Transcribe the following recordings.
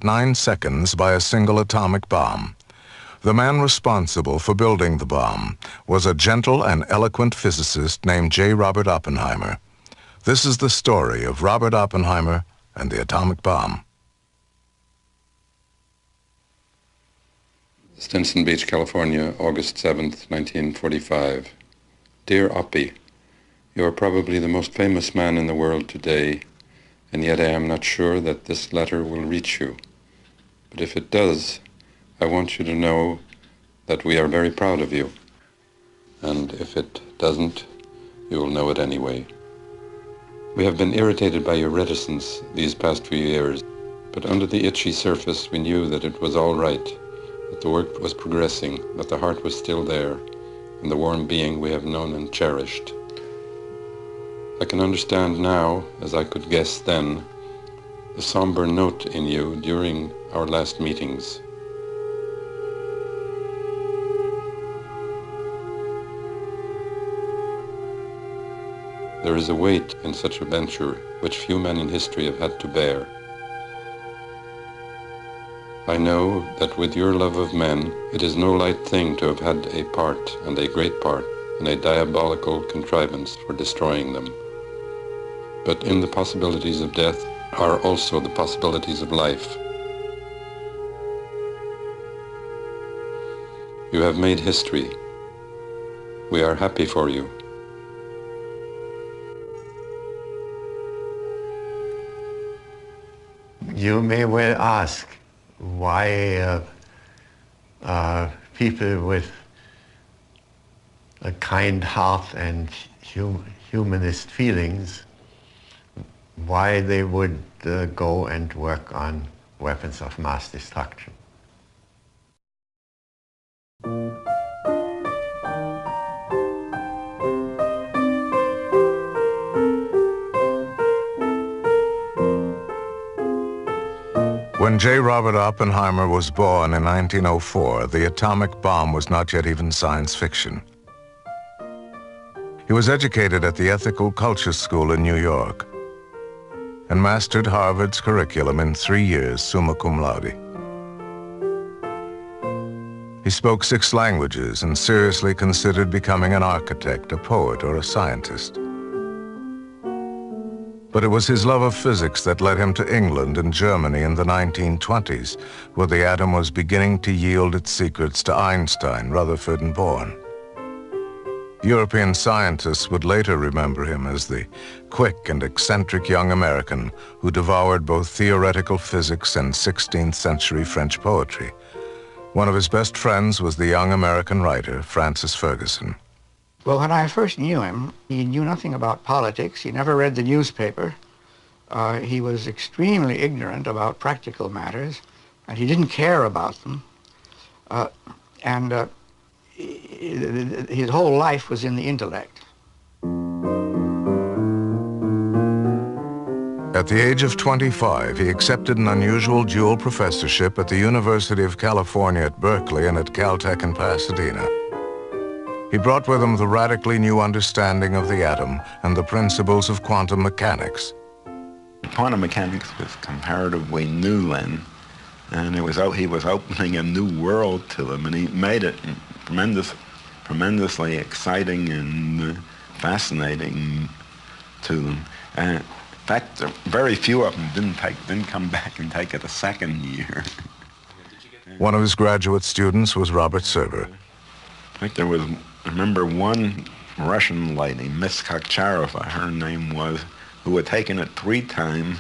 9 seconds by a single atomic bomb. The man responsible for building the bomb was a gentle and eloquent physicist named J. Robert Oppenheimer. This is the story of Robert Oppenheimer and the atomic bomb. Stinson Beach, California, August 7th, 1945. Dear Oppie, you are probably the most famous man in the world today, and yet I am not sure that this letter will reach you. But if it does, I want you to know that we are very proud of you. And if it doesn't, you will know it anyway. We have been irritated by your reticence these past few years, but under the itchy surface we knew that it was all right, that the work was progressing, that the heart was still there, and the warm being we have known and cherished. I can understand now, as I could guess then, the somber note in you during our last meetings. There is a weight in such a venture which few men in history have had to bear. I know that with your love of men, it is no light thing to have had a part, and a great part, in a diabolical contrivance for destroying them. But in the possibilities of death are also the possibilities of life. You have made history. We are happy for you. You may well ask why people with a kind heart and humanist feelings, why they would go and work on weapons of mass destruction. When J. Robert Oppenheimer was born in 1904, the atomic bomb was not yet even science fiction. He was educated at the Ethical Culture School in New York and mastered Harvard's curriculum in 3 years, summa cum laude. He spoke 6 languages and seriously considered becoming an architect, a poet, or a scientist. But it was his love of physics that led him to England and Germany in the 1920s, where the atom was beginning to yield its secrets to Einstein, Rutherford, and Bohr. European scientists would later remember him as the quick and eccentric young American who devoured both theoretical physics and 16th century French poetry. One of his best friends was the young American writer, Francis Ferguson. Well, when I first knew him, he knew nothing about politics. He never read the newspaper. He was extremely ignorant about practical matters, and he didn't care about them. His whole life was in the intellect. At the age of 25, he accepted an unusual dual professorship at the University of California at Berkeley and at Caltech in Pasadena. He brought with him the radically new understanding of the atom and the principles of quantum mechanics. Quantum mechanics was comparatively new then, and he was opening a new world to them, and he made it tremendously exciting and fascinating to them. And in fact, very few of them didn't come back and take it a second year. One of his graduate students was Robert Serber. I think there was, I remember one Russian lady, Miss Kokcharova, her name was, who had taken it 3 times.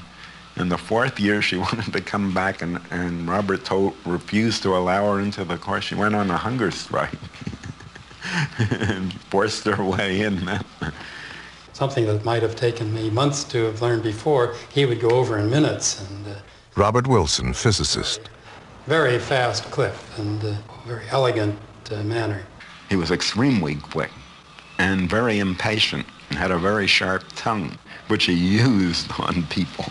In the 4th year, she wanted to come back, and Robert refused to allow her into the course. She went on a hunger strike and forced her way in. Something that might have taken me months to have learned before, he would go over in minutes. And Robert Wilson, physicist. Very fast clip and very elegant manner. He was extremely quick and very impatient and had a very sharp tongue, which he used on people.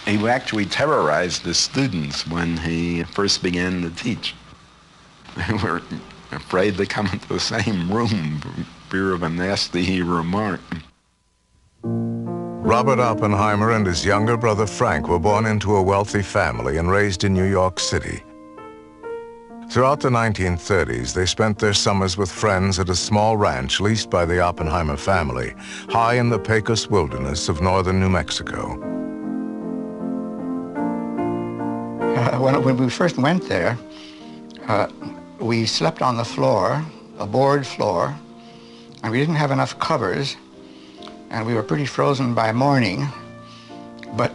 He actually terrorized the students when he first began to teach. They were afraid to come into the same room for fear of a nasty remark. Robert Oppenheimer and his younger brother Frank were born into a wealthy family and raised in New York City. Throughout the 1930s, they spent their summers with friends at a small ranch leased by the Oppenheimer family, high in the Pecos wilderness of northern New Mexico. When we first went there, we slept on the floor, a board floor, and we didn't have enough covers, and we were pretty frozen by morning. But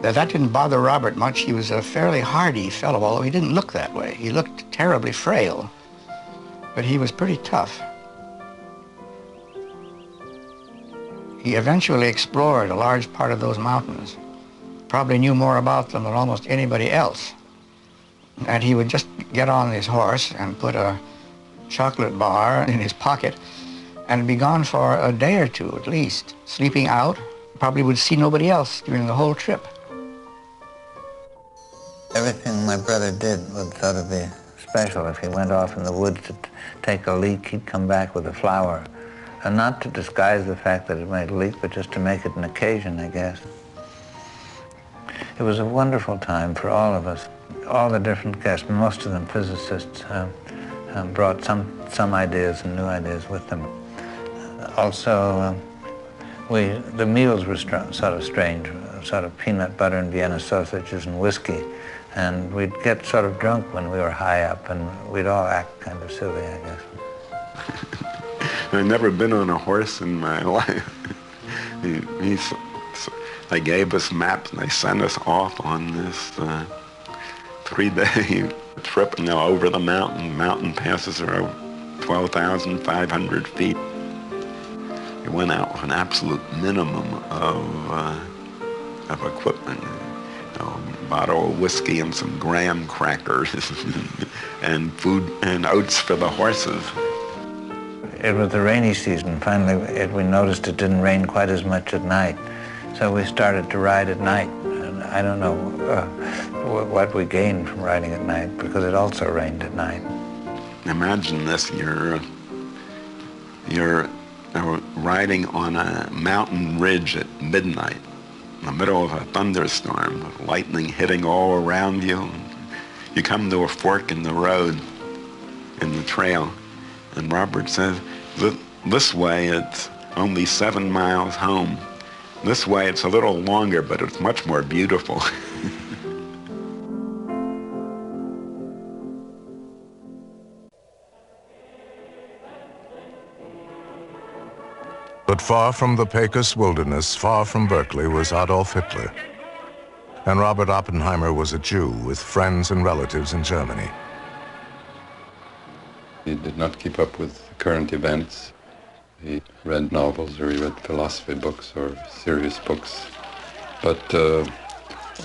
that didn't bother Robert much. He was a fairly hardy fellow, although he didn't look that way. He looked terribly frail, but he was pretty tough. He eventually explored a large part of those mountains, probably knew more about them than almost anybody else. And he would just get on his horse and put a chocolate bar in his pocket and be gone for a day or two at least, sleeping out. Probably would see nobody else during the whole trip. Everything my brother did would sort of be special. If he went off in the woods to take a leak, he'd come back with a flower. And not to disguise the fact that it might leak, but just to make it an occasion, I guess. It was a wonderful time for all of us. All the different guests, most of them physicists, brought some ideas and new ideas with them. Also, the meals were sort of strange, sort of peanut butter and Vienna sausages and whiskey. And we'd get sort of drunk when we were high up, and we'd all act kind of silly, I guess. I've never been on a horse in my life. They gave us maps, and they sent us off on this 3-day trip, over the mountain. Mountain passes are 12,500 feet. We went out with an absolute minimum of equipment. A bottle of whiskey and some graham crackers and food and oats for the horses. It was the rainy season. Finally, we noticed it didn't rain quite as much at night. So we started to ride at night. And I don't know what we gained from riding at night, because it also rained at night. Imagine this, you're riding on a mountain ridge at midnight, in the middle of a thunderstorm, with lightning hitting all around you. You come to a fork in the road, in the trail, and Robert says, this way it's only 7 miles home. This way it's a little longer, but it's much more beautiful. But far from the Pecos wilderness, far from Berkeley, was Adolf Hitler. And Robert Oppenheimer was a Jew with friends and relatives in Germany. He did not keep up with current events. He read novels, or he read philosophy books or serious books. But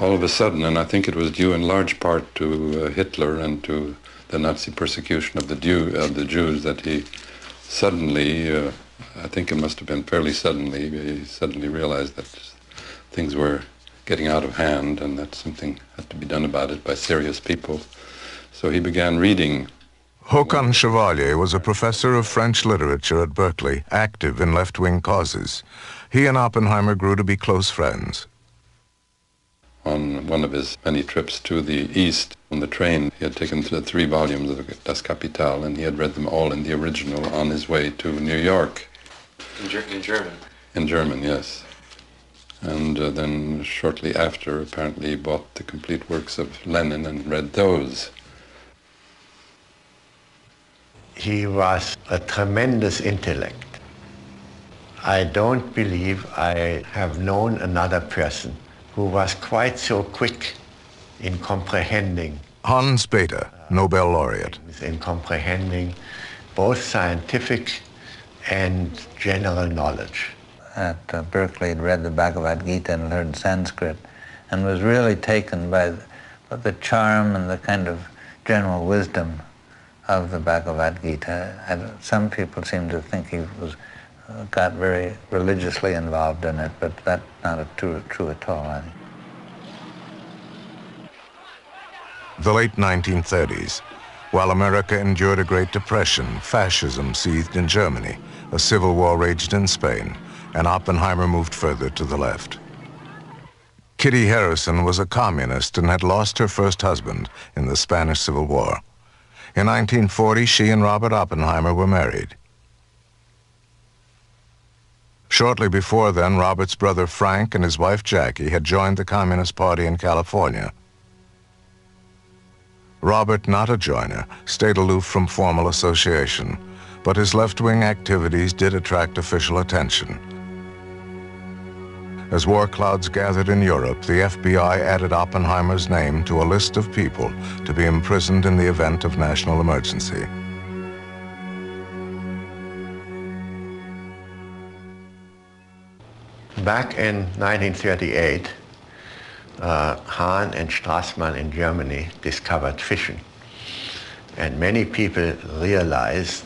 all of a sudden, and I think it was due in large part to Hitler and to the Nazi persecution of the Jews, that he suddenly, I think it must have been fairly suddenly, he suddenly realized that things were getting out of hand and that something had to be done about it by serious people. So he began reading. Håkon Chevalier was a professor of French literature at Berkeley, active in left-wing causes. He and Oppenheimer grew to be close friends. On one of his many trips to the East, on the train, he had taken 3 volumes of Das Kapital, and he had read them all in the original on his way to New York. In German? In German, yes. And then shortly after, apparently, he bought the complete works of Lenin and read those. He was a tremendous intellect. I don't believe I have known another person who was quite so quick in comprehending. Hans Bethe, Nobel laureate. In comprehending both scientific and general knowledge. At Berkeley, he'd read the Bhagavad Gita and learned Sanskrit, and was really taken by the charm and the kind of general wisdom of the Bhagavad Gita. Some people seem to think he got very religiously involved in it, but that's not true at all, I think. The late 1930s. While America endured a Great Depression, fascism seethed in Germany, a civil war raged in Spain, and Oppenheimer moved further to the left. Kitty Harrison was a communist and had lost her first husband in the Spanish Civil War. In 1940, she and Robert Oppenheimer were married. Shortly before then, Robert's brother Frank and his wife Jackie had joined the Communist Party in California. Robert, not a joiner, stayed aloof from formal association, but his left-wing activities did attract official attention. As war clouds gathered in Europe, the FBI added Oppenheimer's name to a list of people to be imprisoned in the event of national emergency. Back in 1938, Hahn and Strassmann in Germany discovered fission. And many people realized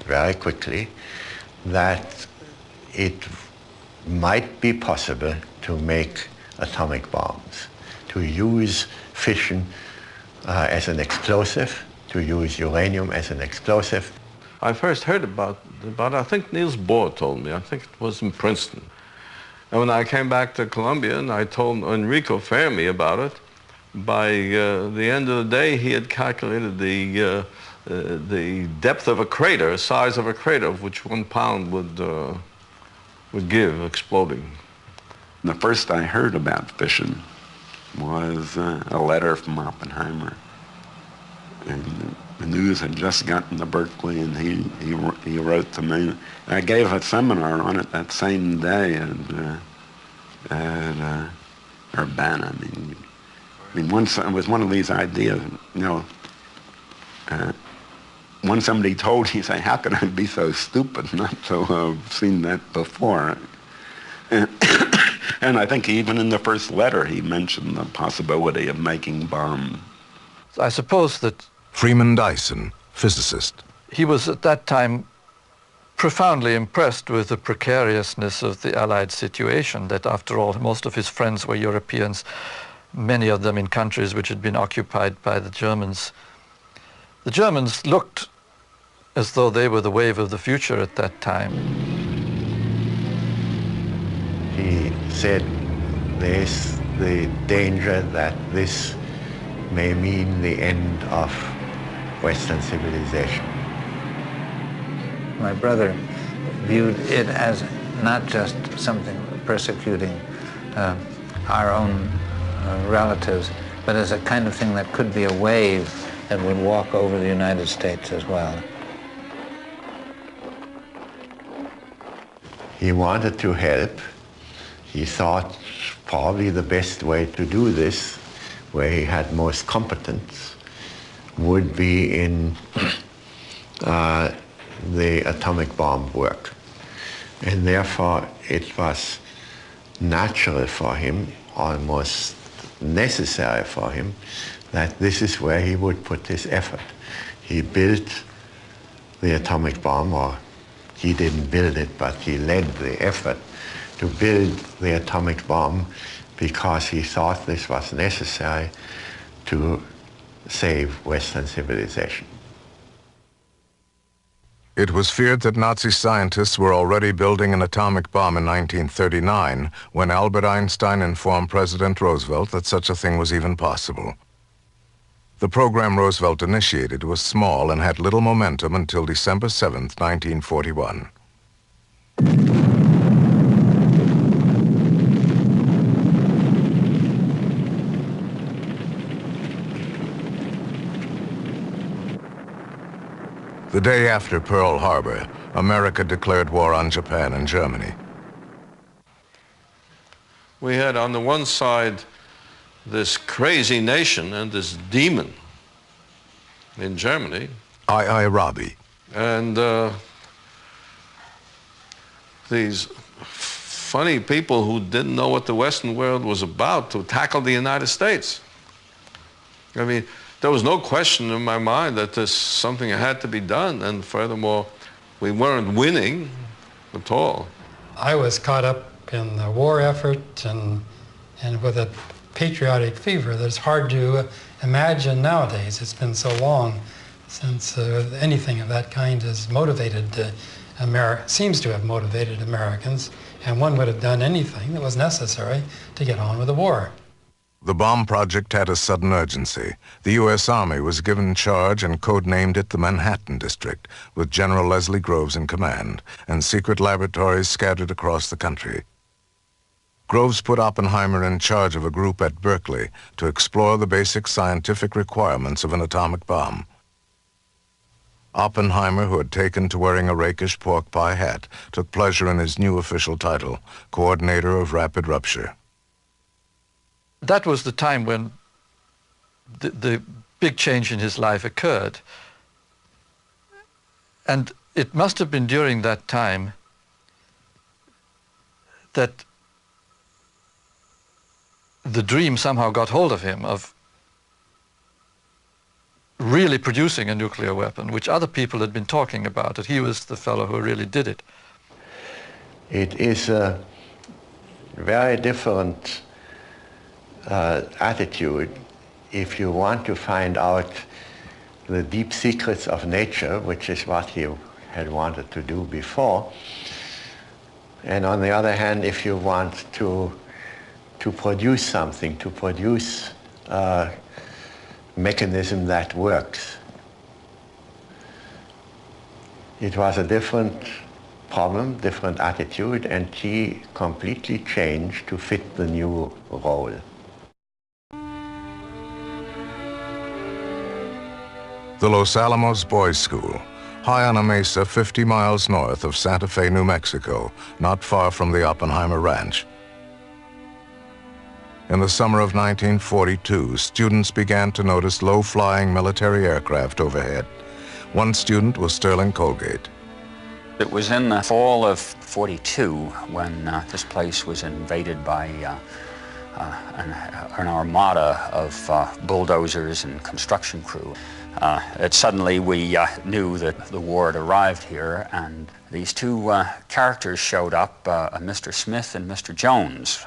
very quickly that it might be possible to make atomic bombs, to use fission as an explosive, to use uranium as an explosive. I first heard about I think Niels Bohr told me, I think it was in Princeton. And when I came back to Columbia and I told Enrico Fermi about it, by the end of the day he had calculated the depth of a crater, size of a crater, of which 1 pound would give exploding. The first I heard about fission was a letter from Oppenheimer. And the news had just gotten to Berkeley, and he wrote to me. I gave a seminar on it that same day at Urbana. I mean, once it was one of these ideas, you know. When somebody told me, say, how could I be so stupid not to have seen that before? And I think even in the first letter he mentioned the possibility of making bombs. I suppose that Freeman Dyson, physicist. He was at that time profoundly impressed with the precariousness of the Allied situation, that after all, most of his friends were Europeans, many of them in countries which had been occupied by the Germans. The Germans looked as though they were the wave of the future at that time. He said there's the danger that this may mean the end of Western civilization. My brother viewed it as not just something persecuting our own relatives, but as a kind of thing that could be a wave that would walk over the United States as well. He wanted to help. He thought probably the best way to do this, where he had most competence, would be in the atomic bomb work. And therefore it was natural for him, almost necessary for him, that this is where he would put his effort. He built the atomic bomb, or he didn't build it, but he led the effort to build the atomic bomb because he thought this was necessary to save Western civilization. It was feared that Nazi scientists were already building an atomic bomb in 1939 when Albert Einstein informed President Roosevelt that such a thing was even possible. The program Roosevelt initiated was small and had little momentum until December 7, 1941. The day after Pearl Harbor, America declared war on Japan and Germany. We had on the one side this crazy nation and this demon in Germany. I. Rabi. And these funny people who didn't know what the Western world was about to tackle the United States. I mean, there was no question in my mind that there's something that had to be done, and furthermore, we weren't winning at all. I was caught up in the war effort and with a patriotic fever that's hard to imagine nowadays. It's been so long since anything of that kind has motivated seems to have motivated Americans. and one would have done anything that was necessary to get on with the war. The bomb project had a sudden urgency. The U.S. Army was given charge and codenamed it the Manhattan District, with General Leslie Groves in command, and secret laboratories scattered across the country. Groves put Oppenheimer in charge of a group at Berkeley to explore the basic scientific requirements of an atomic bomb. Oppenheimer, who had taken to wearing a rakish pork pie hat, took pleasure in his new official title, Coordinator of Rapid Rupture. That was the time when the big change in his life occurred. And it must have been during that time that the dream somehow got hold of him of really producing a nuclear weapon, which other people had been talking about, that he was the fellow who really did it. It is a very different attitude if you want to find out the deep secrets of nature, which is what he had wanted to do before. And on the other hand, if you want to produce something, to produce a mechanism that works. It was a different problem, different attitude, and he completely changed to fit the new role. The Los Alamos Boys School, high on a mesa 50 miles north of Santa Fe, New Mexico, not far from the Oppenheimer Ranch. In the summer of 1942, students began to notice low-flying military aircraft overhead. One student was Sterling Colgate. It was in the fall of '42 when this place was invaded by an armada of bulldozers and construction crew. Suddenly we knew that the war had arrived here, and these two characters showed up, Mr. Smith and Mr. Jones.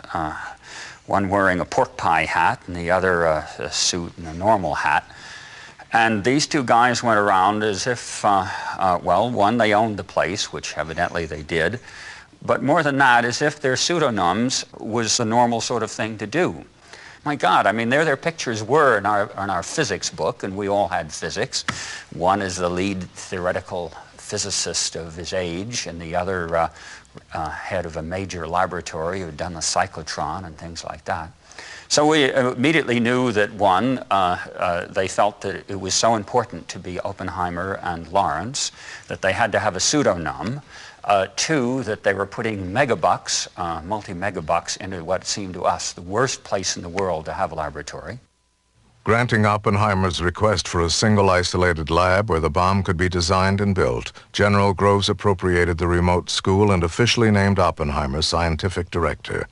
One wearing a pork pie hat and the other a suit and a normal hat. And these two guys went around as if, well, one, they owned the place, which evidently they did, but more than that, as if their pseudonyms was the normal sort of thing to do. My God, I mean, there their pictures were in our physics book, and we all had physics. One is the lead theoretical physicist of his age, and the other head of a major laboratory who had done the cyclotron and things like that. So we immediately knew that one, they felt that it was so important to be Oppenheimer and Lawrence that they had to have a pseudonym. Two, that they were putting megabucks, multi-megabucks, into what seemed to us the worst place in the world to have a laboratory. Granting Oppenheimer's request for a single isolated lab where the bomb could be designed and built, General Groves appropriated the remote school and officially named Oppenheimer scientific director.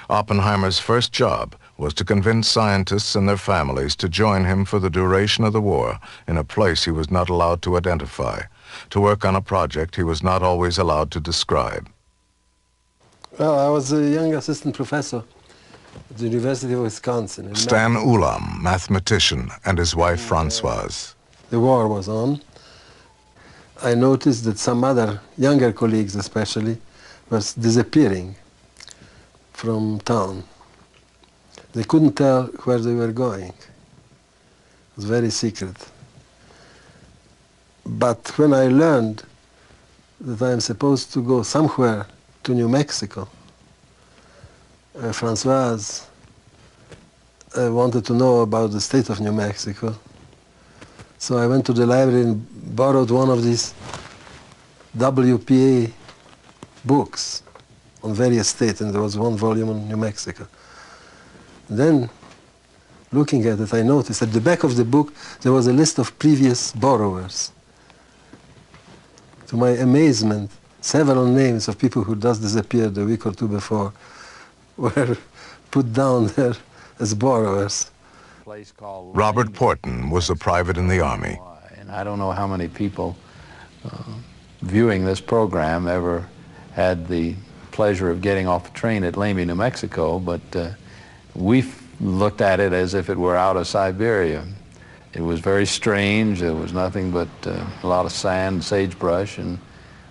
Oppenheimer's first job was to convince scientists and their families to join him for the duration of the war in a place he was not allowed to identify, to work on a project he was not always allowed to describe. Well, I was a young assistant professor at the University of Wisconsin. Stan Ulam, mathematician, and his wife Francoise. The war was on. I noticed that some other younger colleagues especially were disappearing from town. They couldn't tell where they were going. It was very secret. But when I learned that I am supposed to go somewhere to New Mexico, Francoise wanted to know about the state of New Mexico. So I went to the library and borrowed one of these WPA books on various states, and there was one volume on New Mexico. And then, looking at it, I noticed at the back of the book there was a list of previous borrowers. To my amazement, several names of people who just disappeared a week or two before were put down there as borrowers. Robert Porton was a private in the Army. And I don't know how many people viewing this program ever had the pleasure of getting off a train at Lamy, New Mexico, but we looked at it as if it were out of Siberia. It was very strange. There was nothing but a lot of sand, sagebrush,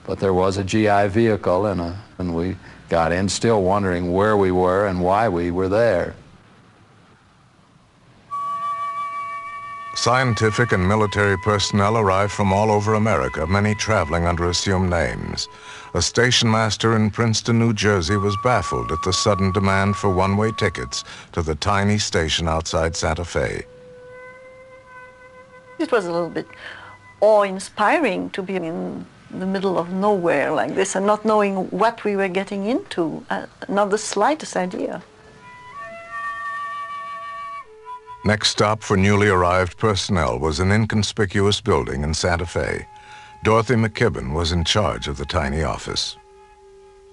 but there was a GI vehicle, and we got in, still wondering where we were and why we were there. Scientific and military personnel arrived from all over America, many traveling under assumed names. A station master in Princeton, New Jersey was baffled at the sudden demand for one-way tickets to the tiny station outside Santa Fe. It was a little bit awe-inspiring to be in the middle of nowhere like this and not knowing what we were getting into, not the slightest idea. Next stop for newly arrived personnel was an inconspicuous building in Santa Fe. Dorothy McKibben was in charge of the tiny office.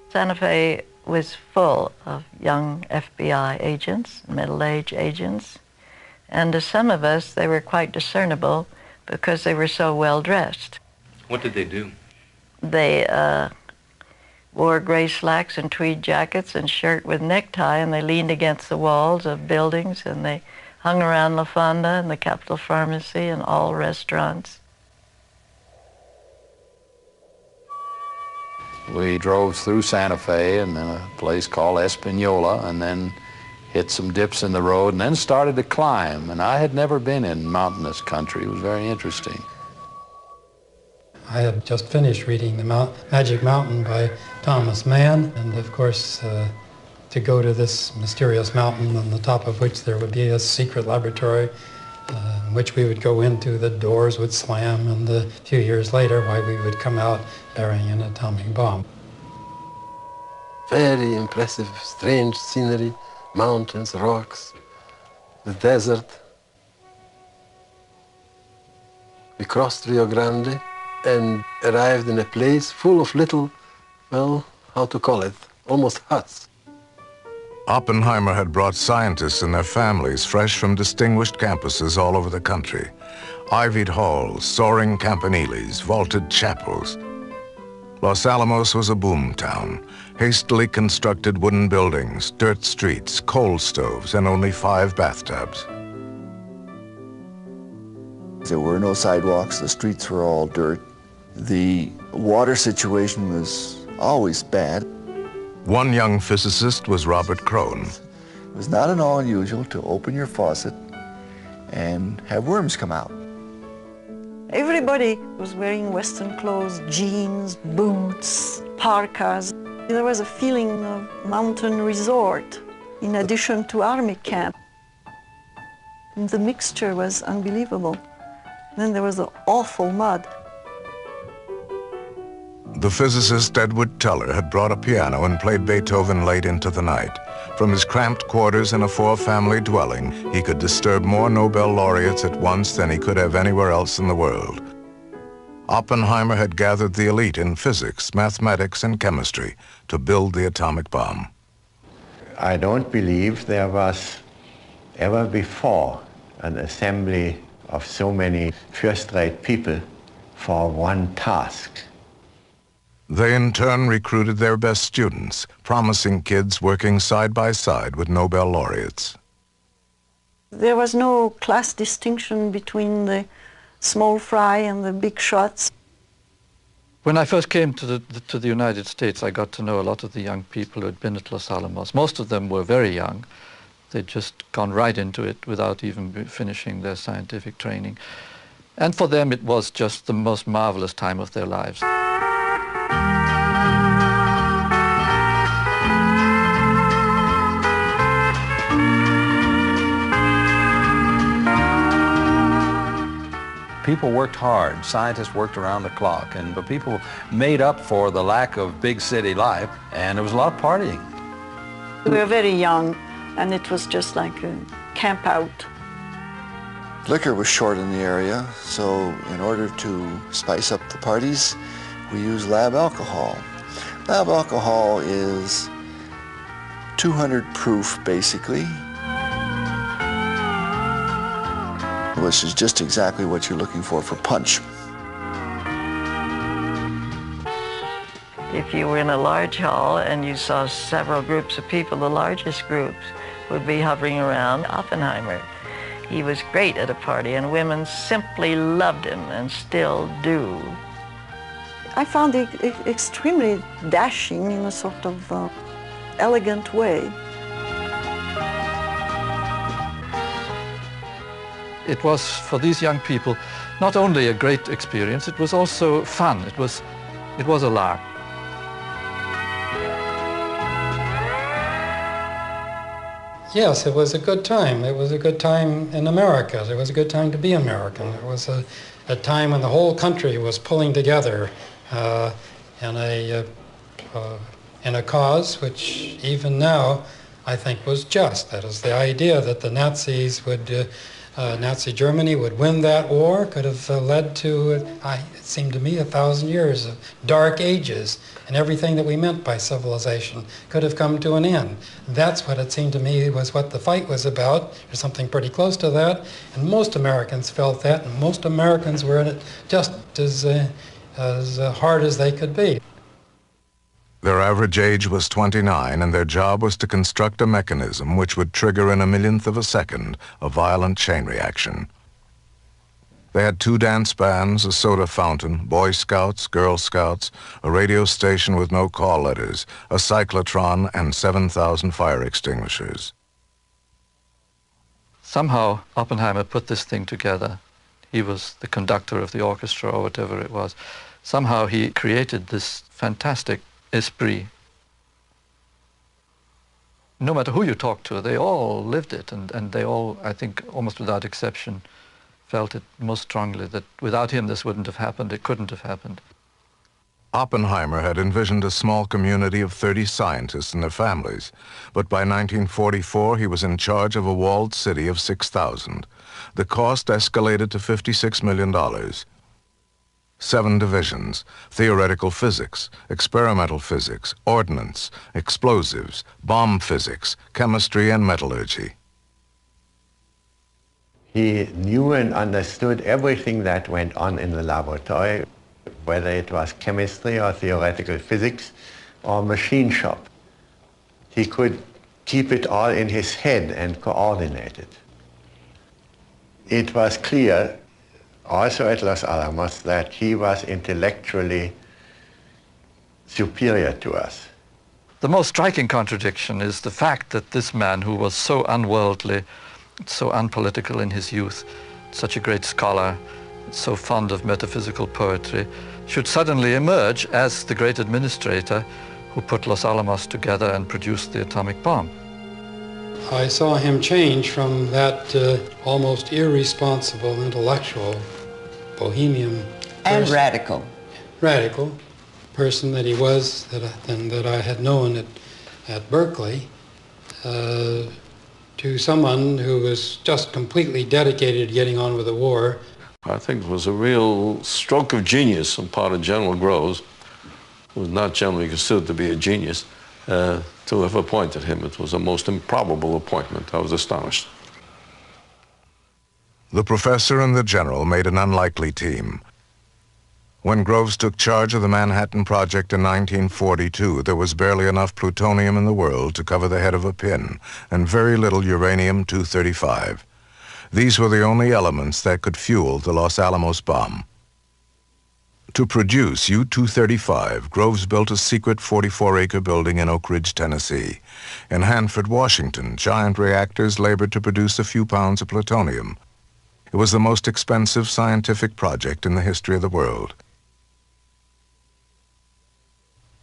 Santa Fe was full of young FBI agents, middle-aged agents, and to some of us they were quite discernible because they were so well dressed. What did they do? They wore gray slacks and tweed jackets and shirt with necktie, and they leaned against the walls of buildings, and they hung around La Fonda and the Capitol Pharmacy and all restaurants. We drove through Santa Fe and then a place called Espanola, and then hit some dips in the road, and then started to climb. And I had never been in mountainous country. It was very interesting. I had just finished reading The Magic Mountain by Thomas Mann, and of course to go to this mysterious mountain on the top of which there would be a secret laboratory in which we would go into, the doors would slam, and a few years later why we would come out bearing an atomic bomb. Very impressive, strange scenery, mountains, rocks, the desert. We crossed Rio Grande and arrived in a place full of little, well, how to call it, almost huts. Oppenheimer had brought scientists and their families fresh from distinguished campuses all over the country. Ivied halls, soaring campaniles, vaulted chapels. Los Alamos was a boom town. Hastily constructed wooden buildings, dirt streets, coal stoves, and only 5 bathtubs. There were no sidewalks, the streets were all dirt. The water situation was always bad. One young physicist was Robert Crone. It was not at all unusual to open your faucet and have worms come out. Everybody was wearing Western clothes, jeans, boots, parkas. There was a feeling of mountain resort in addition to army camp. And the mixture was unbelievable. Then there was the awful mud. The physicist Edward Teller had brought a piano and played Beethoven late into the night. From his cramped quarters in a 4-family dwelling, he could disturb more Nobel laureates at once than he could have anywhere else in the world. Oppenheimer had gathered the elite in physics, mathematics, and chemistry to build the atomic bomb. I don't believe there was ever before an assembly of so many first-rate people for one task. They in turn recruited their best students, promising kids working side by side with Nobel laureates. There was no class distinction between the small fry and the big shots. When I first came to the United States, I got to know a lot of the young people who had been at Los Alamos. Most of them were very young. They'd just gone right into it without even finishing their scientific training. And for them, it was just the most marvelous time of their lives. People worked hard, scientists worked around the clock, and the people made up for the lack of big city life, and there was a lot of partying. We were very young, and it was just like a camp out. Liquor was short in the area, so in order to spice up the parties, we used lab alcohol. Lab alcohol is 200 proof, basically, which is just exactly what you're looking for punch. If you were in a large hall and you saw several groups of people, the largest groups would be hovering around Oppenheimer. He was great at a party, and women simply loved him and still do. I found it extremely dashing in a sort of elegant way. It was, for these young people, not only a great experience, it was also fun. It was a lark. Yes, it was a good time. It was a good time in America. It was a good time to be American. It was a time when the whole country was pulling together in a cause which even now I think was just. That is, the idea that the Nazis would, Nazi Germany would win that war could have led to, it seemed to me, 1,000 years of dark ages, and everything that we meant by civilization could have come to an end. That's what it seemed to me was what the fight was about, or something pretty close to that, and most Americans felt that, and most Americans were in it just as hard as they could be. Their average age was 29, and their job was to construct a mechanism which would trigger in a millionth of a second a violent chain reaction. They had 2 dance bands, a soda fountain, Boy Scouts, Girl Scouts, a radio station with no call letters, a cyclotron, and 7,000 fire extinguishers. Somehow Oppenheimer put this thing together. He was the conductor of the orchestra or whatever it was. Somehow he created this fantastic esprit. No matter who you talk to, they all lived it, and they all, I think, almost without exception, felt it most strongly that without him this wouldn't have happened, it couldn't have happened. Oppenheimer had envisioned a small community of 30 scientists and their families, but by 1944 he was in charge of a walled city of 6,000. The cost escalated to $56 million. 7 divisions: theoretical physics, experimental physics, ordnance, explosives, bomb physics, chemistry, and metallurgy. He knew and understood everything that went on in the laboratory, whether it was chemistry or theoretical physics or machine shop. He could keep it all in his head and coordinate it. It was clear also at Los Alamos that he was intellectually superior to us. The most striking contradiction is the fact that this man, who was so unworldly, so unpolitical in his youth, such a great scholar, so fond of metaphysical poetry, should suddenly emerge as the great administrator who put Los Alamos together and produced the atomic bomb. I saw him change from that almost irresponsible intellectual bohemian and radical person that he was, that I had known at Berkeley, to someone who was just completely dedicated to getting on with the war. I think it was a real stroke of genius on part of General Groves, who was not generally considered to be a genius, to have appointed him. It was a most improbable appointment. I was astonished. The professor and the general made an unlikely team. When Groves took charge of the Manhattan Project in 1942, there was barely enough plutonium in the world to cover the head of a pin, and very little uranium-235. These were the only elements that could fuel the Los Alamos bomb. To produce U-235, Groves built a secret 44-acre building in Oak Ridge, Tennessee. In Hanford, Washington, giant reactors labored to produce a few pounds of plutonium. It was the most expensive scientific project in the history of the world.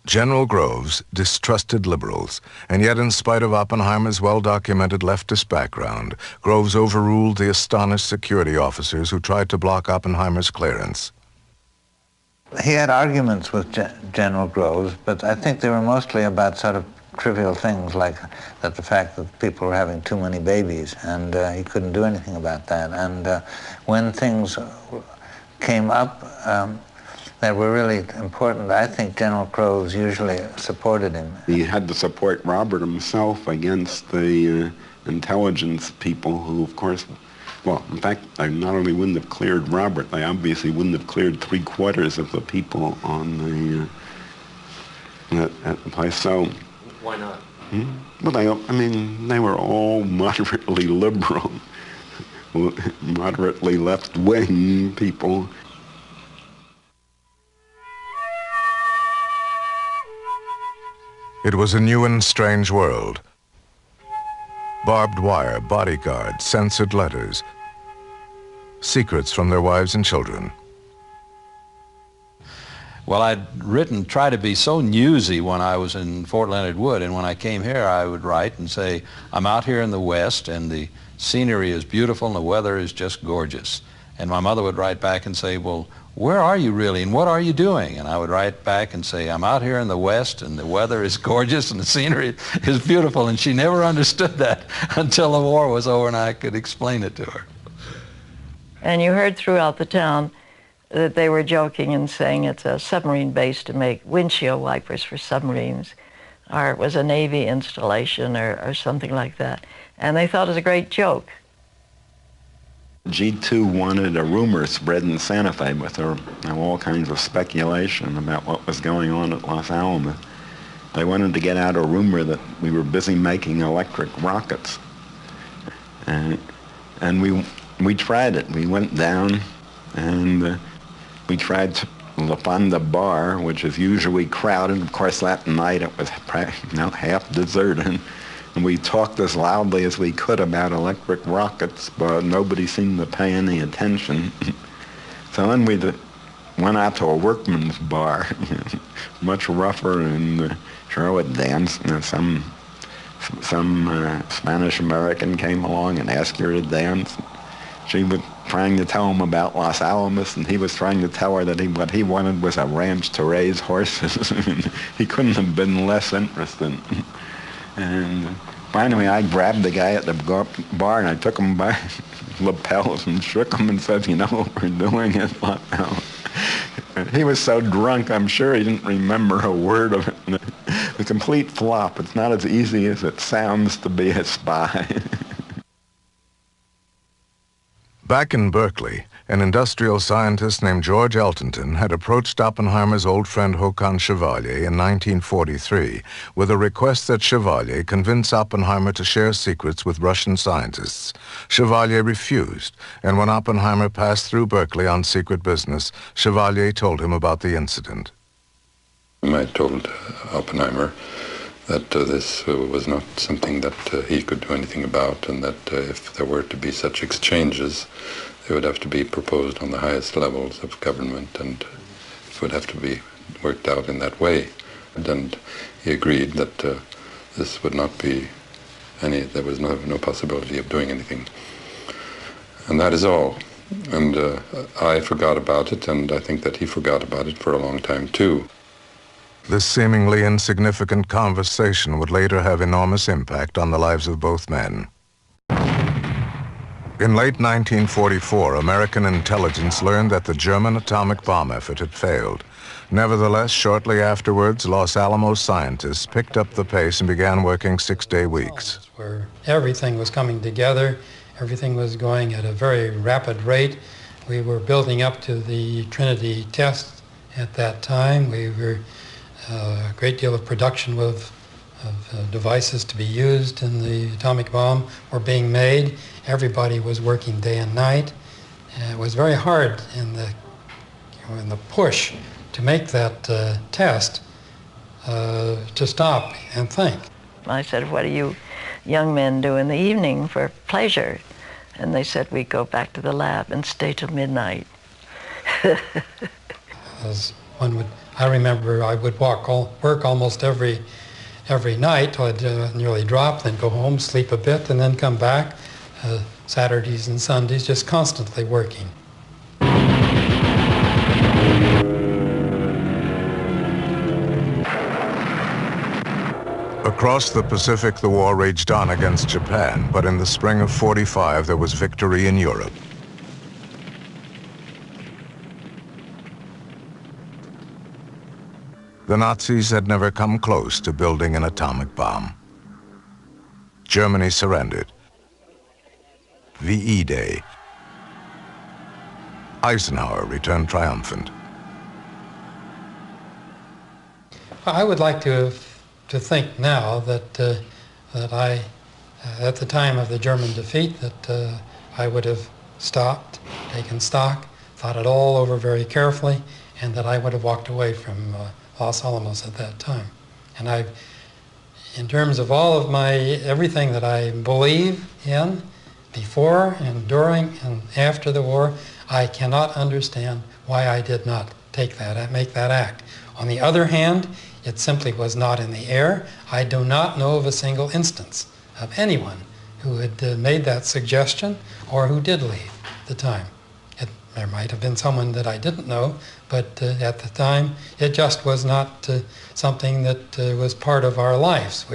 General Groves distrusted liberals, and yet in spite of Oppenheimer's well-documented leftist background, Groves overruled the astonished security officers who tried to block Oppenheimer's clearance. He had arguments with General Groves, but I think they were mostly about sort of trivial things, like that the fact that people were having too many babies, and he couldn't do anything about that. And when things came up that were really important, I think General Groves usually supported him. He had to support Robert himself against the intelligence people who, of course, well, in fact, I not only wouldn't have cleared Robert, I obviously wouldn't have cleared 3/4 of the people on the at the place. So why not? Well, I mean, they were all moderately liberal, moderately left-wing people. It was a new and strange world. Barbed wire, bodyguards, censored letters, secrets from their wives and children. Well, I'd tried to be so newsy when I was in Fort Leonard Wood, and when I came here I would write and say, I'm out here in the West and the scenery is beautiful and the weather is just gorgeous. And my mother would write back and say, well, where are you really and what are you doing? And I would write back and say, I'm out here in the West and the weather is gorgeous and the scenery is beautiful. And she never understood that until the war was over and I could explain it to her. And you heard throughout the town that they were joking and saying it's a submarine base to make windshield wipers for submarines, or it was a Navy installation or something like that. And they thought it was a great joke. G2 wanted a rumor spread in Santa Fe with all kinds of speculation about what was going on at Los Alamos. They wanted to get out a rumor that we were busy making electric rockets. And we tried it. We went down and we tried La Fonda Bar, which is usually crowded. Of course, that night it was half deserted. And we talked as loudly as we could about electric rockets, but nobody seemed to pay any attention. So then we went out to a workman's bar, much rougher, and sure would dance. Some Spanish American came along and asked her to dance. She was trying to tell him about Los Alamos, and he was trying to tell her that what he wanted was a ranch to raise horses. He couldn't have been less interested. And finally, I grabbed the guy at the bar, and I took him by lapels and shook him and said, you know what we're doing at Los Alamos? He was so drunk, I'm sure he didn't remember a word of it. A complete flop. It's not as easy as it sounds to be a spy. Back in Berkeley, an industrial scientist named George Eltonton had approached Oppenheimer's old friend Håkan Chevalier in 1943 with a request that Chevalier convince Oppenheimer to share secrets with Russian scientists. Chevalier refused, and when Oppenheimer passed through Berkeley on secret business, Chevalier told him about the incident. I told Oppenheimer that this was not something that he could do anything about, and that if there were to be such exchanges, they would have to be proposed on the highest levels of government, and it would have to be worked out in that way. And he agreed that this would not be there was no possibility of doing anything. And that is all. And I forgot about it, and I think that he forgot about it for a long time too. This seemingly insignificant conversation would later have enormous impact on the lives of both men. In late 1944, American intelligence learned that the German atomic bomb effort had failed. Nevertheless, shortly afterwards, Los Alamos scientists picked up the pace and began working 6-day weeks. Where everything was coming together, everything was going at a very rapid rate. We were building up to the Trinity test at that time. We were a great deal of production of devices to be used in the atomic bomb were being made. Everybody was working day and night. It was very hard in the push to make that test to stop and think. I said, what do you young men do in the evening for pleasure? And they said, we go back to the lab and stay till midnight. As one would, I remember I would work almost every night till I'd nearly drop, then go home, sleep a bit, and then come back. Saturdays and Sundays, just constantly working. Across the Pacific, the war raged on against Japan, but in the spring of '45, there was victory in Europe. The Nazis had never come close to building an atomic bomb. Germany surrendered. VE Day. Eisenhower returned triumphant. I would like to think now that I, at the time of the German defeat, that I would have stopped, taken stock, thought it all over very carefully, and that I would have walked away from Los Alamos at that time. And I've In terms of all of everything that I believe in, before and during and after the war, I cannot understand why I did not make that act. On the other hand, it simply was not in the air. I do not know of a single instance of anyone who had made that suggestion or who did leave at the time. There might have been someone that I didn't know, but at the time, it just was not something that was part of our lives.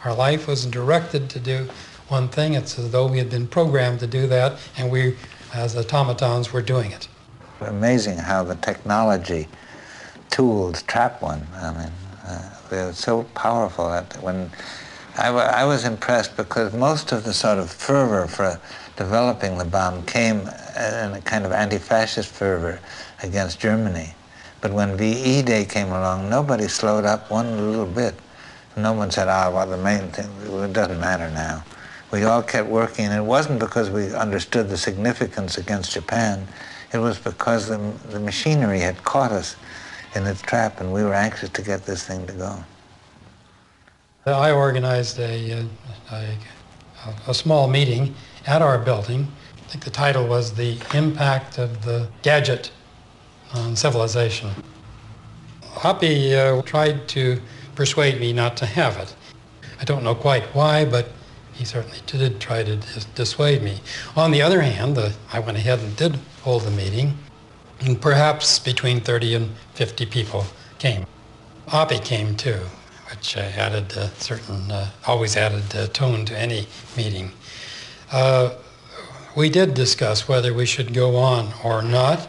Our life was directed to do one thing. It's as though we had been programmed to do that, and we, as automatons, were doing it. Amazing how the technology tools trap one. I mean, they're so powerful that when I was impressed because most of the sort of fervor for developing the bomb came in a kind of anti-fascist fervor against Germany. But when VE Day came along, nobody slowed up one little bit. No one said, well, the main thing, it doesn't matter now. We all kept working, and it wasn't because we understood the significance against Japan. It was because the machinery had caught us in its trap, and we were anxious to get this thing to go. I organized a small meeting at our building. I think the title was The Impact of the Gadget on Civilization. Hoppy tried to persuade me not to have it. I don't know quite why, but he certainly did try to dissuade me. On the other hand, I went ahead and did hold the meeting, and perhaps between 30 and 50 people came. Hoppy came too, which added always added tone to any meeting. We did discuss whether we should go on or not,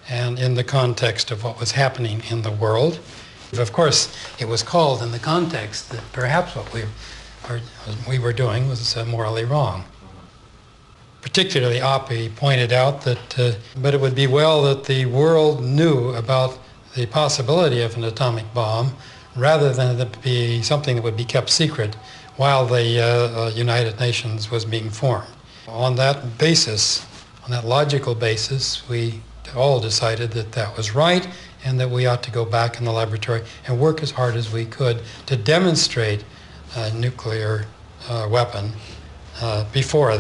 and in the context of what was happening in the world. Of course, it was called in the context that perhaps what we were doing was morally wrong. Particularly, Hoppy pointed out that, but it would be well that the world knew about the possibility of an atomic bomb rather than it be something that would be kept secret while the United Nations was being formed. On that basis, on that logical basis, we all decided that that was right and that we ought to go back in the laboratory and work as hard as we could to demonstrate a nuclear weapon before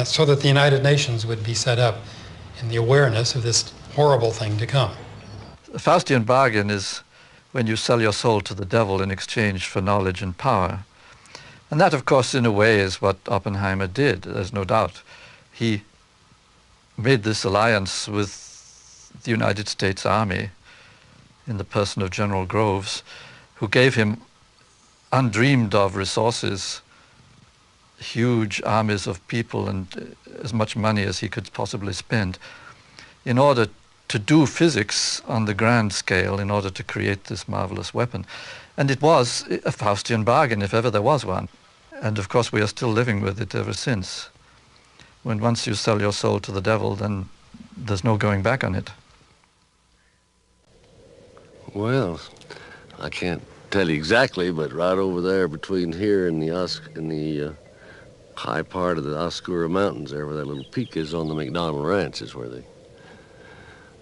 so that the United Nations would be set up in the awareness of this horrible thing to come. The Faustian bargain is when you sell your soul to the devil in exchange for knowledge and power. And that, of course, in a way is what Oppenheimer did, there's no doubt. He made this alliance with the United States Army in the person of General Groves, who gave him undreamed of resources, huge armies of people and as much money as he could possibly spend in order to do physics on the grand scale in order to create this marvelous weapon. And it was a Faustian bargain, if ever there was one. And of course we are still living with it ever since. When once you sell your soul to the devil, then there's no going back on it. Well, I can't tell you exactly, but right over there between here and the high part of the Oscura Mountains, there where that little peak is on the McDonald Ranch, is where they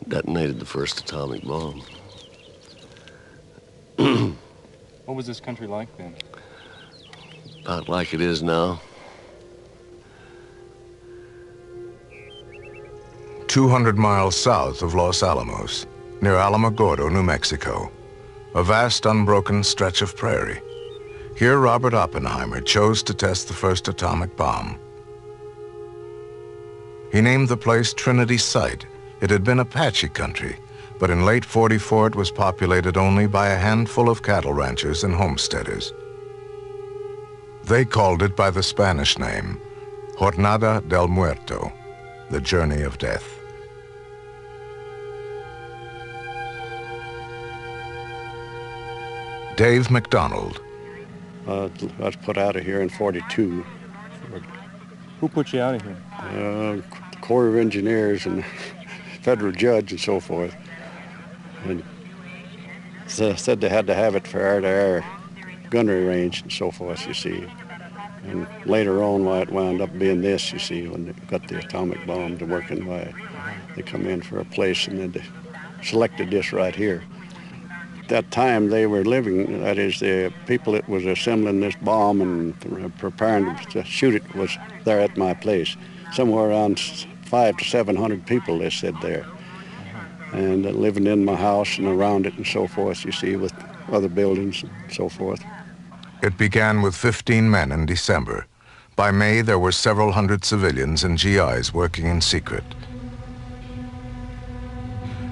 detonated the first atomic bomb. What was this country like then? About like it is now. 200 miles south of Los Alamos, near Alamogordo, New Mexico, a vast unbroken stretch of prairie. Here Robert Oppenheimer chose to test the first atomic bomb. He named the place Trinity Site. It had been Apache country, but in late '44 it was populated only by a handful of cattle ranchers and homesteaders. They called it by the Spanish name, Jornada del Muerto, the journey of death. Dave McDonald. I was put out of here in '42. Who put you out of here? The Corps of Engineers and federal judge and so forth. And said they had to have it for air-to-air gunnery range and so forth, you see. And later on, why it wound up being this, you see, when they got the atomic bomb to working, why they come in for a place and then they selected this right here. that time they were living, that is, the people that was assembling this bomb and preparing to shoot it was there at my place. Somewhere around 500 to 700 people, they said there. And living in my house and around it and so forth, you see, with other buildings and so forth. It began with 15 men in December. By May, there were several hundred civilians and GIs working in secret.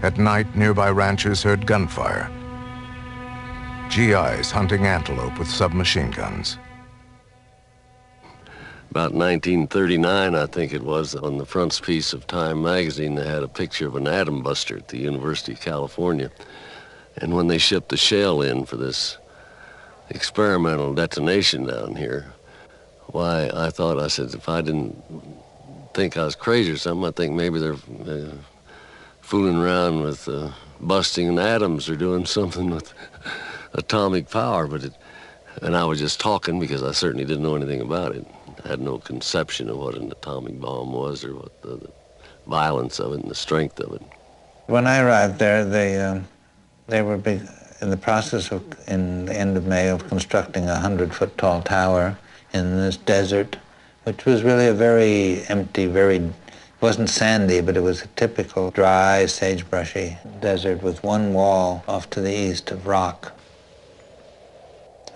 At night, nearby ranchers heard gunfire. GIs hunting antelope with submachine guns. About 1939, I think it was, on the frontispiece of Time magazine, they had a picture of an atom buster at the University of California. And when they shipped the shell in for this experimental detonation down here, why, I said, if I didn't think I was crazy or something, I think maybe they're fooling around with busting atoms or doing something with atomic power. And I was just talking because I certainly didn't know anything about it. I had no conception of what an atomic bomb was or what the violence of it and the strength of it. When I arrived there, they were in the process of, in the end of May, of constructing a 100-foot tall tower in this desert, which was really a very empty, it wasn't sandy, but it was a typical dry, sagebrushy desert with one wall off to the east of rock,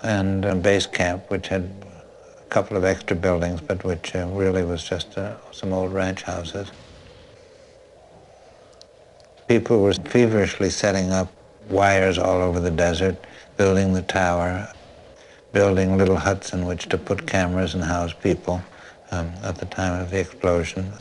and a base camp which had a couple of extra buildings, but which really was just some old ranch houses. People were feverishly setting up wires all over the desert, building the tower, building little huts in which to put cameras and house people at the time of the explosion.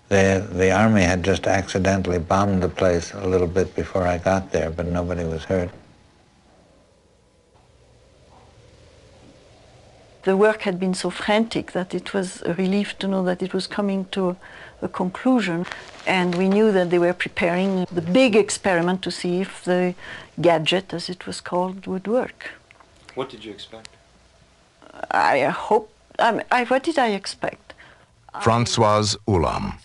The army had just accidentally bombed the place a little bit before I got there, but nobody was hurt. The work had been so frantic that it was a relief to know that it was coming to a conclusion. And we knew that they were preparing the big experiment to see if the gadget, as it was called, would work. What did you expect? What did I expect? Françoise Ulam.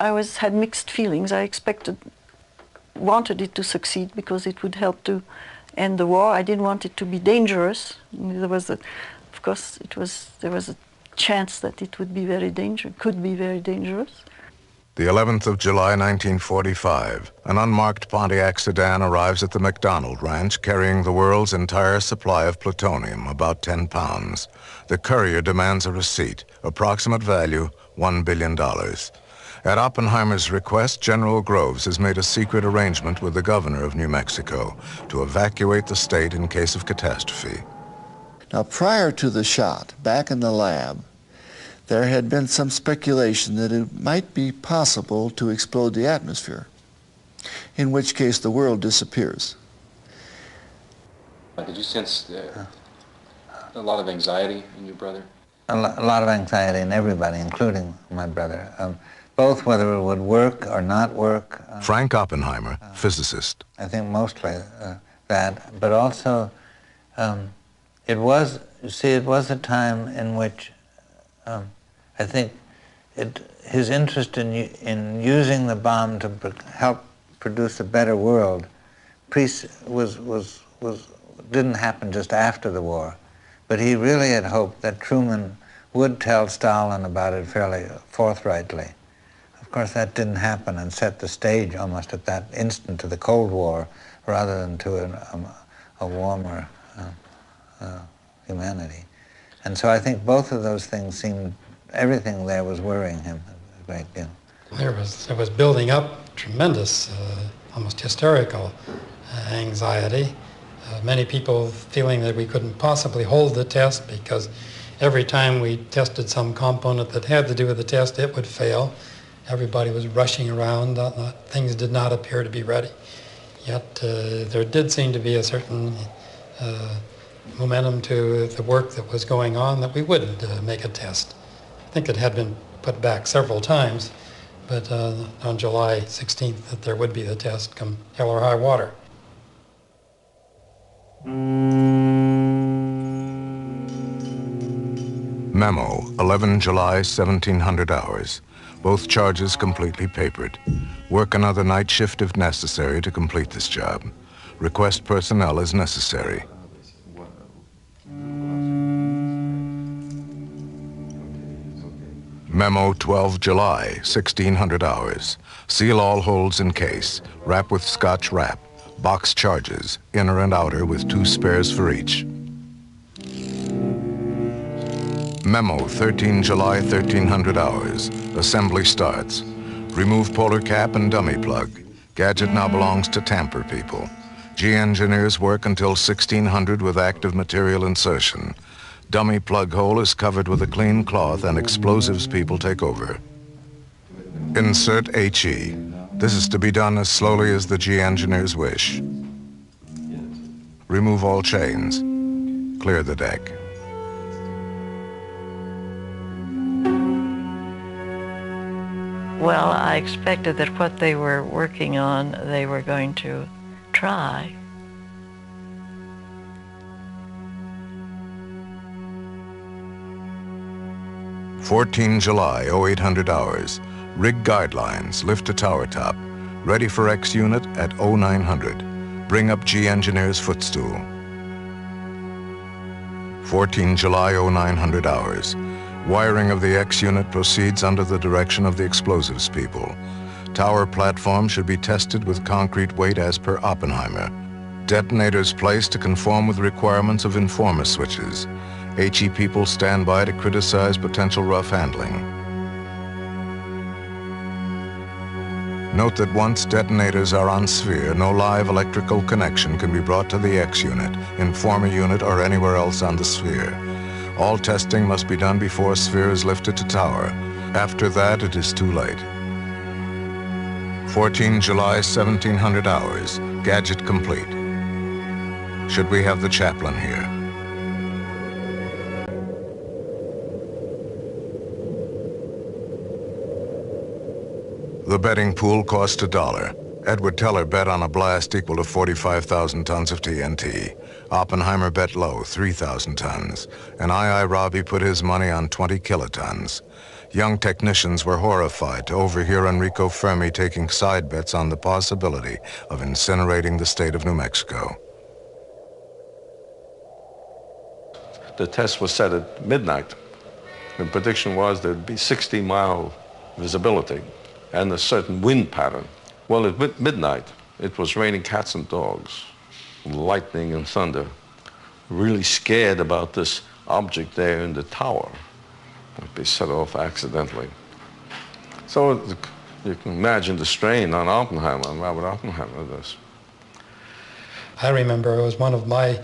I had mixed feelings. I wanted it to succeed because it would help to end the war. I didn't want it to be dangerous. There was a chance that it would be could be very dangerous. The 11th of July, 1945, an unmarked Pontiac sedan arrives at the McDonald Ranch carrying the world's entire supply of plutonium, about 10 pounds. The courier demands a receipt, approximate value $1 billion. At Oppenheimer's request, General Groves has made a secret arrangement with the governor of New Mexico to evacuate the state in case of catastrophe. Now, prior to the shot, back in the lab, there had been some speculation that it might be possible to explode the atmosphere, in which case the world disappears. Did you sense a lot of anxiety in your brother? A lot of anxiety in everybody, including my brother, both whether it would work or not work. Frank Oppenheimer, physicist. I think mostly that, but also it was a time in which I think his interest in using the bomb to help produce a better world didn't happen just after the war, but he really had hoped that Truman would tell Stalin about it fairly forthrightly. Of course, that didn't happen and set the stage almost at that instant to the Cold War rather than to a warmer humanity. And so I think both of those things everything there was worrying him a great deal. There was building up tremendous, almost hysterical anxiety. Many people feeling that we couldn't possibly hold the test because every time we tested some component that had to do with the test, it would fail. Everybody was rushing around. Things did not appear to be ready. Yet there did seem to be a certain momentum to the work that was going on that we would make a test. I think it had been put back several times, but on July 16th that there would be the test come hell or high water. Memo, 11 July, 1700 hours. Both charges completely papered. Work another night shift if necessary to complete this job. Request personnel as necessary. Memo 12 July, 1600 hours. Seal all holes in case. Wrap with Scotch wrap. Box charges, inner and outer, with 2 spares for each. Memo 13 July, 1300 hours. Assembly starts. Remove polar cap and dummy plug. Gadget now belongs to tamper people. G engineers work until 1600 with active material insertion. Dummy plug hole is covered with a clean cloth and explosives people take over. Insert HE. This is to be done as slowly as the G engineers wish. Remove all chains. Clear the deck. Well, I expected that what they were working on, they were going to try. July, 0800 hours. Rig guidelines, lift to tower top. Ready for X unit at 0900. Bring up G engineer's footstool. 14 July, 0900 hours. Wiring of the X unit proceeds under the direction of the explosives people. Tower platform should be tested with concrete weight as per Oppenheimer. Detonators placed to conform with requirements of informer switches. HE people stand by to criticize potential rough handling. Note that once detonators are on sphere, no live electrical connection can be brought to the X unit, informer unit, or anywhere else on the sphere. All testing must be done before sphere is lifted to tower. After that, it is too late. 14 July, 1700 hours. Gadget complete. Should we have the chaplain here? The betting pool cost $1. Edward Teller bet on a blast equal to 45,000 tons of TNT. Oppenheimer bet low, 3,000 tons. And I. Robbie put his money on 20 kilotons. Young technicians were horrified to overhear Enrico Fermi taking side bets on the possibility of incinerating the state of New Mexico. The test was set at midnight. The prediction was there'd be 60-mile visibility and a certain wind pattern. Well, at midnight, it was raining cats and dogs, lightning and thunder. Really scared about this object there in the tower. It'd be set off accidentally. So you can imagine the strain on Oppenheimer, on Robert Oppenheimer, this. I remember it was one of my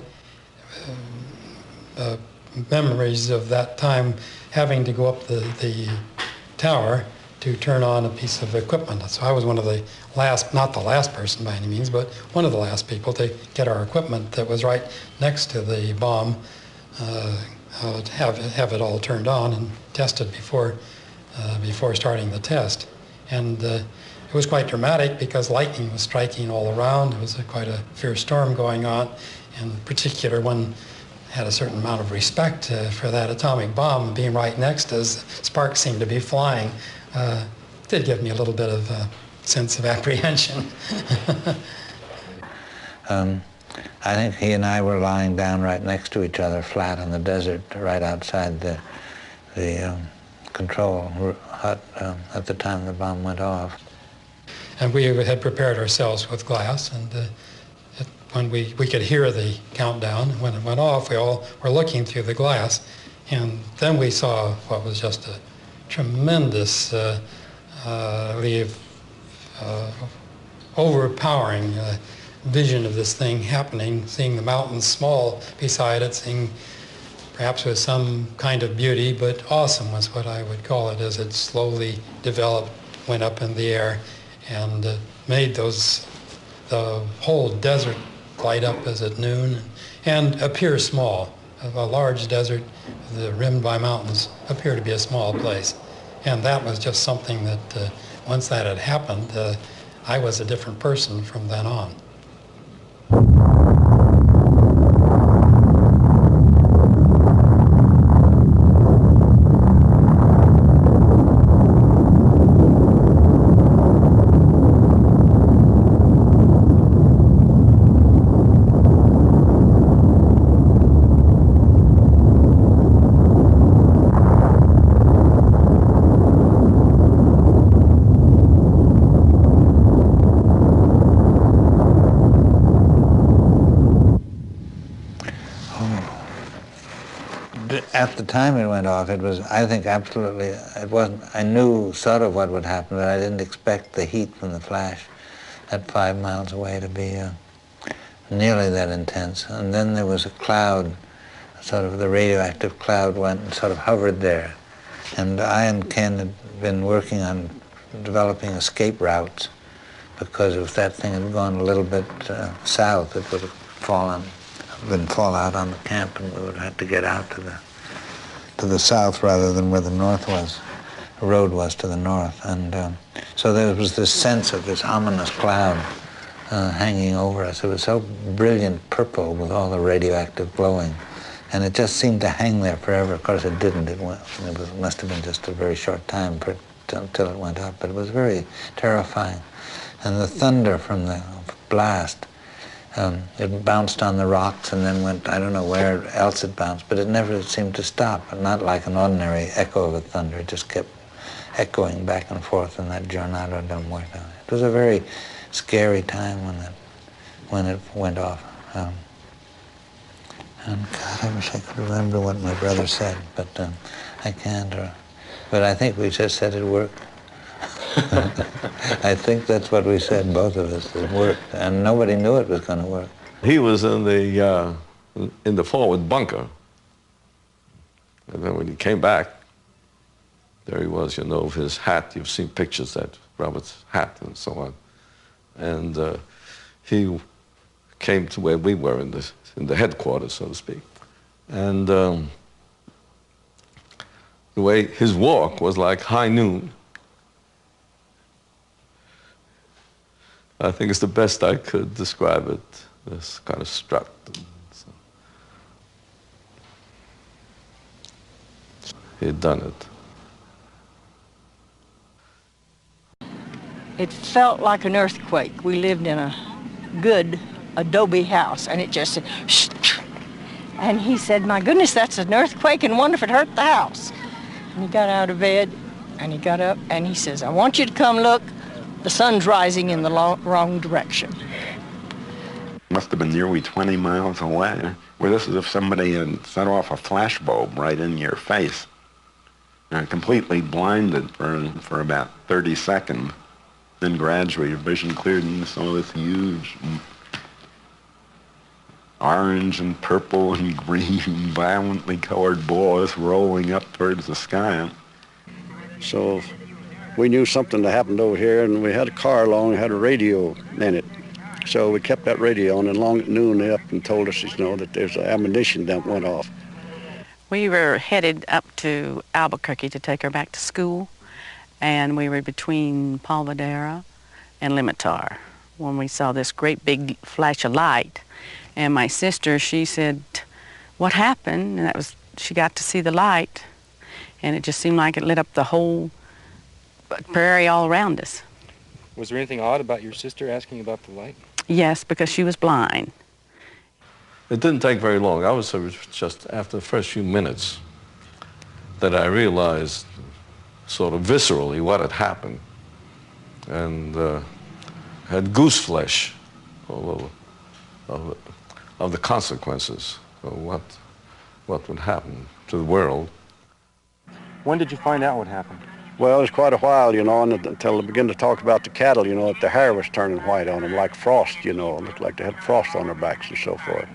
memories of that time having to go up the tower to turn on a piece of equipment. So I was one of the last, not the last person by any means, but one of the last people to get our equipment that was right next to the bomb, have it all turned on and tested before starting the test. And it was quite dramatic because lightning was striking all around. It was quite a fierce storm going on. And in particular, one had a certain amount of respect for that atomic bomb being right next to us. Sparks seemed to be flying. Did give me a little bit of a sense of apprehension. I think he and I were lying down right next to each other, flat in the desert, right outside the control hut at the time the bomb went off. And we had prepared ourselves with glass, and when we could hear the countdown, when it went off, we all were looking through the glass, and then we saw what was just a tremendous, overpowering vision of this thing happening, seeing the mountains small beside it, seeing perhaps with some kind of beauty, but awesome was what I would call it, as it slowly developed, went up in the air, and made the whole desert light up as at noon and appear small. A large desert rimmed by mountains appear to be a small place. And that was just something that once that had happened, I was a different person from then on. At the time it went off, it was, I think, absolutely, it wasn't, I knew sort of what would happen, but I didn't expect the heat from the flash at 5 miles away to be nearly that intense. And then there was a cloud, sort of the radioactive cloud went and sort of hovered there. And I and Ken had been working on developing escape routes, because if that thing had gone a little bit south, it would have been fallout on the camp, and we would have had to get out to the south rather than where the north was. The road was to the north. And so there was this sense of this ominous cloud hanging over us. It was so brilliant purple with all the radioactive glowing. And it just seemed to hang there forever. Of course, it didn't. It must have been just a very short time until it went up. But it was very terrifying. And the thunder from the blast, it bounced on the rocks and then went, I don't know where else it bounced, but it never seemed to stop. Not like an ordinary echo of a thunder. It just kept echoing back and forth in that Jornada del Muerto. It was a very scary time when it went off. And God, I wish I could remember what my brother said, but I can't. But I think we just said it worked. I think that's what we said, both of us. It worked, and nobody knew it was going to work. He was in the forward bunker, and then when he came back, there he was, you know, with his hat. You've seen pictures that Robert's hat and so on, and he came to where we were in the headquarters, so to speak, and the way his walk was like high noon. I think it's the best I could describe it, this kind of strut. So. He had done it. It felt like an earthquake. We lived in a good adobe house, and it just said, shh. And he said, my goodness, that's an earthquake, and wonder if it hurt the house. And he got out of bed, and he got up, and he says, I want you to come look. The sun's rising in the wrong direction. Must have been nearly 20 miles away. Where this is if somebody had set off a flash bulb right in your face. And completely blinded for about 30 seconds. Then gradually your vision cleared and you saw this huge orange and purple and green violently colored balls rolling up towards the sky. So we knew something had happened over here, and we had a car along, had a radio in it. So we kept that radio on, and along at noon they up and told us, you know, that there's an ammunition dump went off. We were headed up to Albuquerque to take her back to school, and we were between Polvadera and Limitar when we saw this great big flash of light. And my sister, she said, what happened? And that was, she got to see the light, and it just seemed like it lit up the whole prairie all around us. Was there anything odd about your sister asking about the light? Yes, because she was blind. It didn't take very long. I was just after the first few minutes that I realized sort of viscerally what had happened, and had goose flesh all over of the consequences of what would happen to the world. When did you find out what happened? Well, it was quite a while, you know, until they began to talk about the cattle, you know, that their hair was turning white on them, like frost, you know. It looked like they had frost on their backs and so forth.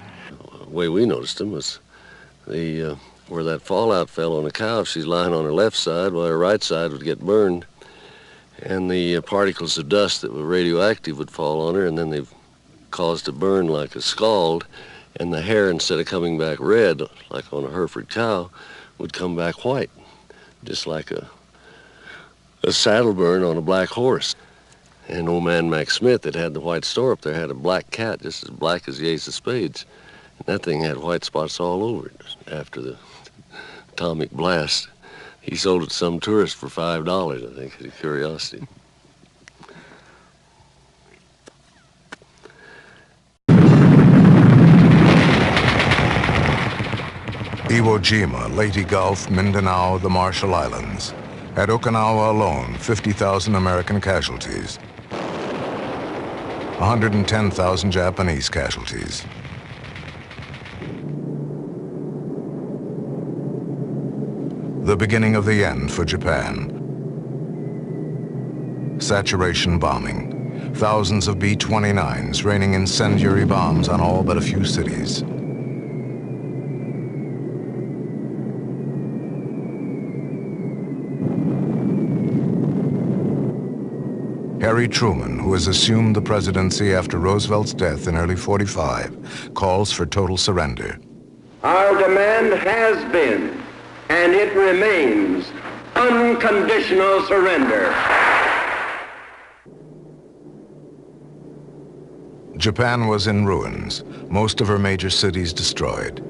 The way we noticed them was where that fallout fell on a cow. She's lying on her left side while her right side would get burned. And the particles of dust that were radioactive would fall on her, and then they caused to burn like a scald. And the hair, instead of coming back red, like on a Hereford cow, would come back white, just like a saddle burn on a black horse. And old man Mac Smith that had the white store up there had a black cat just as black as the ace of spades. And that thing had white spots all over it after the atomic blast. He sold it to some tourist for $5, I think, as a curiosity. Iwo Jima, Leyte Gulf, Mindanao, the Marshall Islands. At Okinawa alone, 50,000 American casualties. 110,000 Japanese casualties. The beginning of the end for Japan. Saturation bombing. Thousands of B-29s raining incendiary bombs on all but a few cities. Harry Truman, who has assumed the presidency after Roosevelt's death in early '45, calls for total surrender. Our demand has been, and it remains, unconditional surrender. Japan was in ruins, most of her major cities destroyed.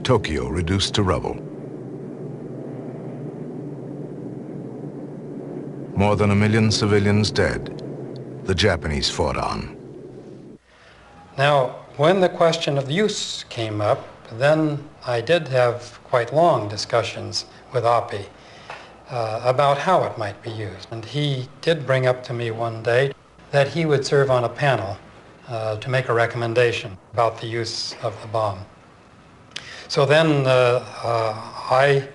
Tokyo reduced to rubble. More than 1 million civilians dead. The Japanese fought on. Now, when the question of use came up, then I did have quite long discussions with Oppie about how it might be used. And he did bring up to me one day that he would serve on a panel to make a recommendation about the use of the bomb. So then I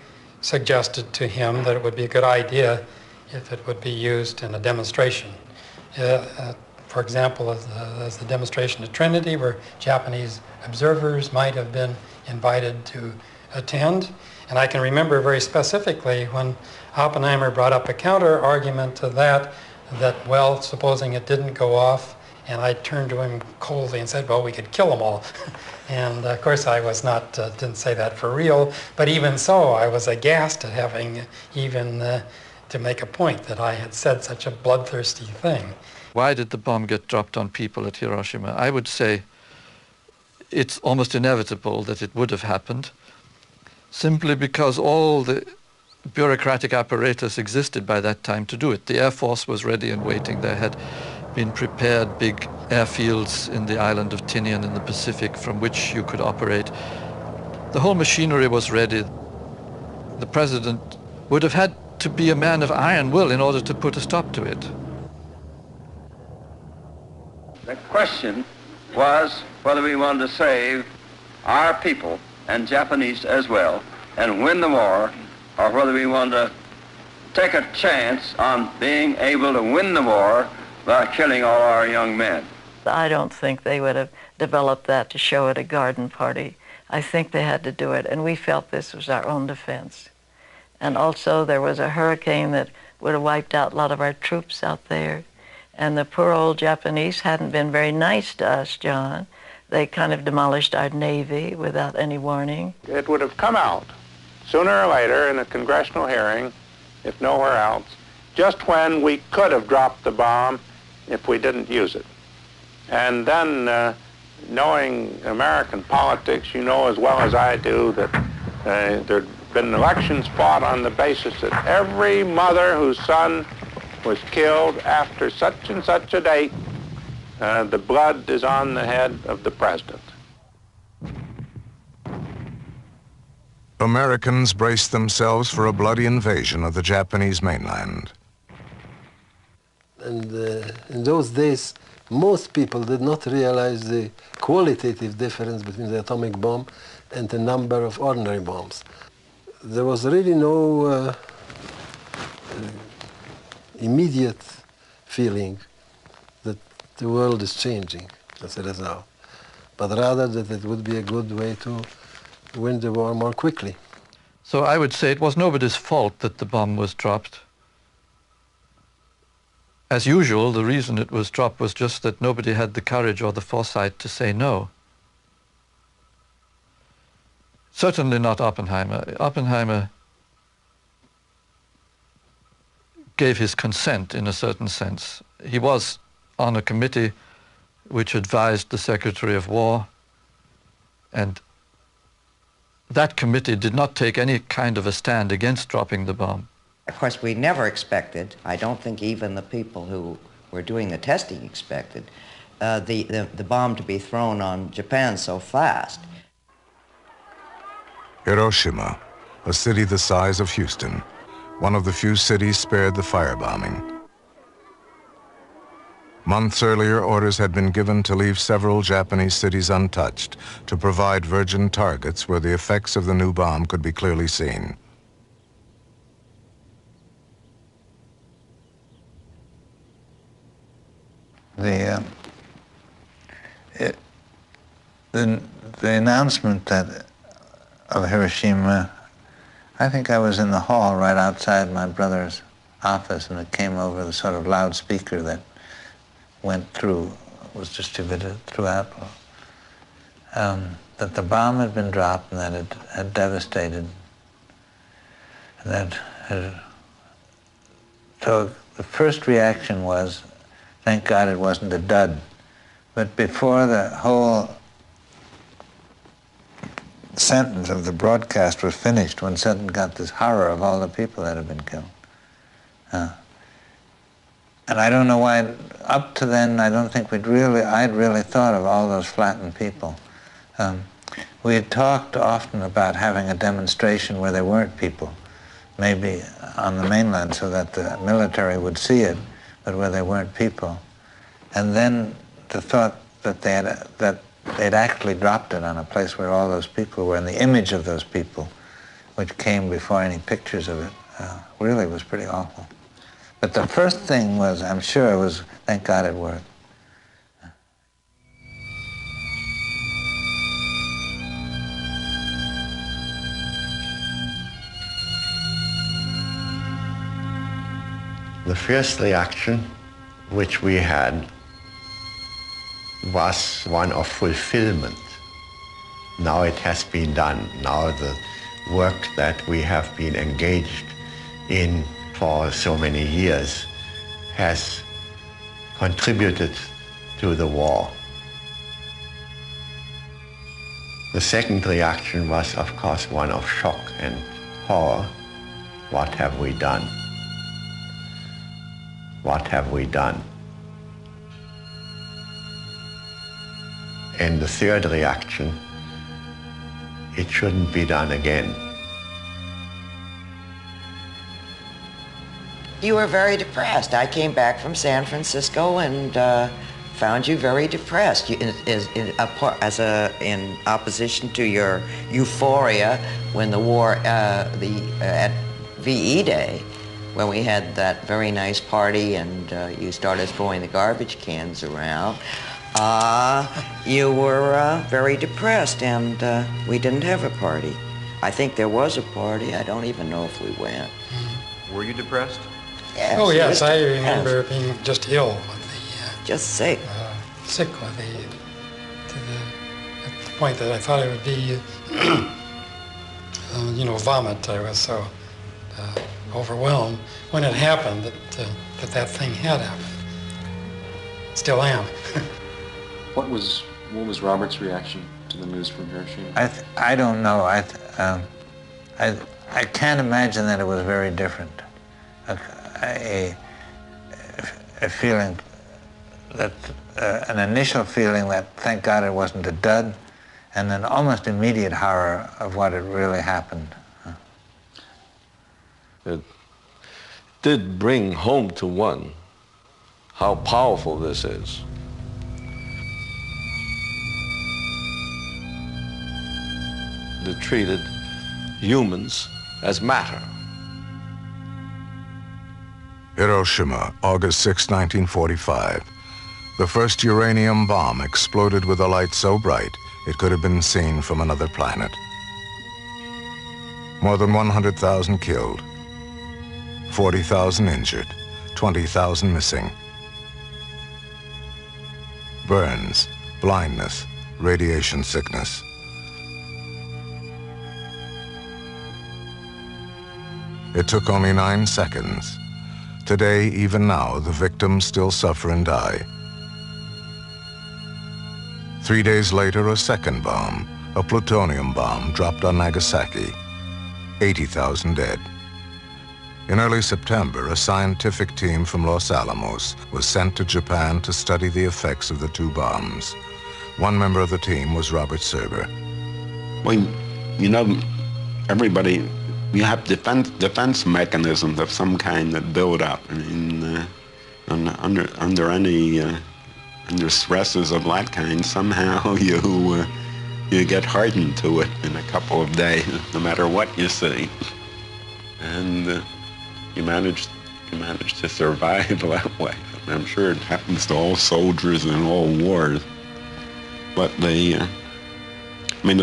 suggested to him that it would be a good idea if it would be used in a demonstration. For example, as the demonstration at Trinity, where Japanese observers might have been invited to attend. And I can remember very specifically when Oppenheimer brought up a counter argument to that, well, supposing it didn't go off, and I turned to him coldly and said, well, we could kill them all. And of course I was not, didn't say that for real, but even so, I was aghast at having even to make a point that I had said such a bloodthirsty thing. Why did the bomb get dropped on people at Hiroshima? I would say it's almost inevitable that it would have happened, simply because all the bureaucratic apparatus existed by that time to do it. The Air Force was ready and waiting. There had been prepared big airfields in the island of Tinian in the Pacific from which you could operate. The whole machinery was ready. The president would have had to be a man of iron will in order to put a stop to it. The question was whether we wanted to save our people, and Japanese as well, and win the war, or whether we wanted to take a chance on being able to win the war by killing all our young men. I don't think they would have developed that to show at a garden party. I think they had to do it, and we felt this was our own defense. And also there was a hurricane that would have wiped out a lot of our troops out there. And the poor old Japanese hadn't been very nice to us, John. They kind of demolished our Navy without any warning. It would have come out sooner or later in a congressional hearing, if nowhere else, just when we could have dropped the bomb if we didn't use it. And then, knowing American politics, you know as well as I do that there'd been elections fought on the basis that every mother whose son was killed after such and such a date, the blood is on the head of the president. Americans braced themselves for a bloody invasion of the Japanese mainland. And in those days, most people did not realize the qualitative difference between the atomic bomb and the number of ordinary bombs. There was really no immediate feeling that the world is changing as a result, but rather that it would be a good way to win the war more quickly. So I would say it was nobody's fault that the bomb was dropped. As usual, the reason it was dropped was just that nobody had the courage or the foresight to say no. Certainly not Oppenheimer. Oppenheimer gave his consent in a certain sense. He was on a committee which advised the Secretary of War, and that committee did not take any kind of a stand against dropping the bomb. Of course, we never expected, I don't think even the people who were doing the testing expected, the bomb to be thrown on Japan so fast. Hiroshima, a city the size of Houston, one of the few cities spared the firebombing. Months earlier, orders had been given to leave several Japanese cities untouched, to provide virgin targets where the effects of the new bomb could be clearly seen. The announcement of Hiroshima, I think I was in the hall right outside my brother's office, and it came over the sort of loudspeaker that went through, was distributed throughout, that the bomb had been dropped and that it had devastated. So the first reaction was, thank God it wasn't a dud. But before the whole sentence of the broadcast was finished, when Sutton got this horror of all the people that had been killed. And I don't know why, up to then, I don't think I'd really thought of all those flattened people. We had talked often about having a demonstration where there weren't people, maybe on the mainland so that the military would see it, but where there weren't people. And then the thought that they'd actually dropped it on a place where all those people were, and the image of those people, which came before any pictures of it, really was pretty awful. But the first thing was, I'm sure, was, thank God it worked. The first reaction which we had was one of fulfillment. Now it has been done. Now the work that we have been engaged in for so many years has contributed to the war. The second reaction was, of course, one of shock and horror. What have we done? What have we done? And the third reaction, it shouldn't be done again. You were very depressed. I came back from San Francisco and found you very depressed. In opposition to your euphoria when the war, at VE Day, when we had that very nice party and you started throwing the garbage cans around, you were very depressed, and we didn't have a party. I think there was a party. I don't even know if we went. Were you depressed? Yes. Oh, yes, I remember being just ill with the... just sick. Sick with at the point that I thought it would be, vomit. I was so overwhelmed when it happened that thing had happened. Still am. What was Robert's reaction to the news from Hiroshima? I don't know. I can't imagine that it was very different. A feeling that, an initial feeling that thank God it wasn't a dud, and an almost immediate horror of what had really happened. It did bring home to one how powerful this is. They treated humans as matter. Hiroshima, August 6, 1945. The first uranium bomb exploded with a light so bright it could have been seen from another planet. More than 100,000 killed, 40,000 injured, 20,000 missing. Burns, blindness, radiation sickness. It took only 9 seconds. Today, even now, the victims still suffer and die. 3 days later, a second bomb, a plutonium bomb, dropped on Nagasaki. 80,000 dead. In early September, a scientific team from Los Alamos was sent to Japan to study the effects of the two bombs. One member of the team was Robert Serber. Well, everybody, you have defense mechanisms of some kind that build up. I mean, under stresses of that kind, somehow you get hardened to it in a couple of days, no matter what you see, and you manage to survive that way. I'm sure it happens to all soldiers in all wars. But the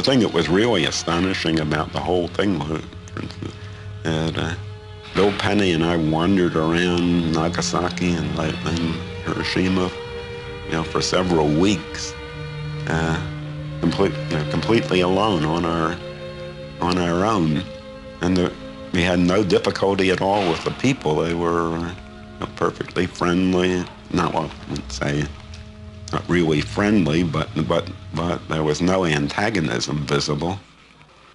thing that was really astonishing about the whole thing was that Bill Penny and I wandered around Nagasaki and Hiroshima, for several weeks, completely alone on our own, and we had no difficulty at all with the people. They were perfectly friendly. I wouldn't say not really friendly, but there was no antagonism visible.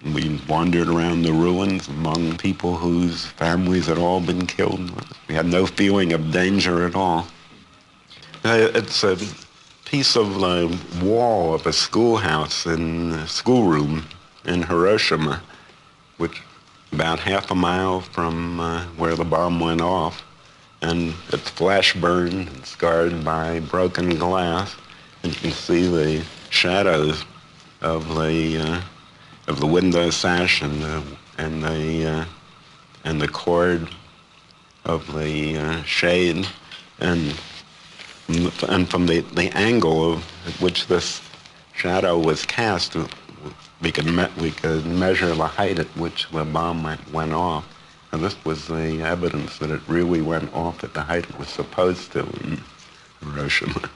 We wandered around the ruins among people whose families had all been killed. We had no feeling of danger at all. It's a piece of the wall of a schoolhouse a schoolroom in Hiroshima, which about half a mile from where the bomb went off, and it's flash burned and scarred by broken glass. And you can see the shadows of the window sash and the cord of the shade, and from the angle at which this shadow was cast, we could measure the height at which the bomb went off. And this was the evidence that it really went off at the height it was supposed to in Hiroshima.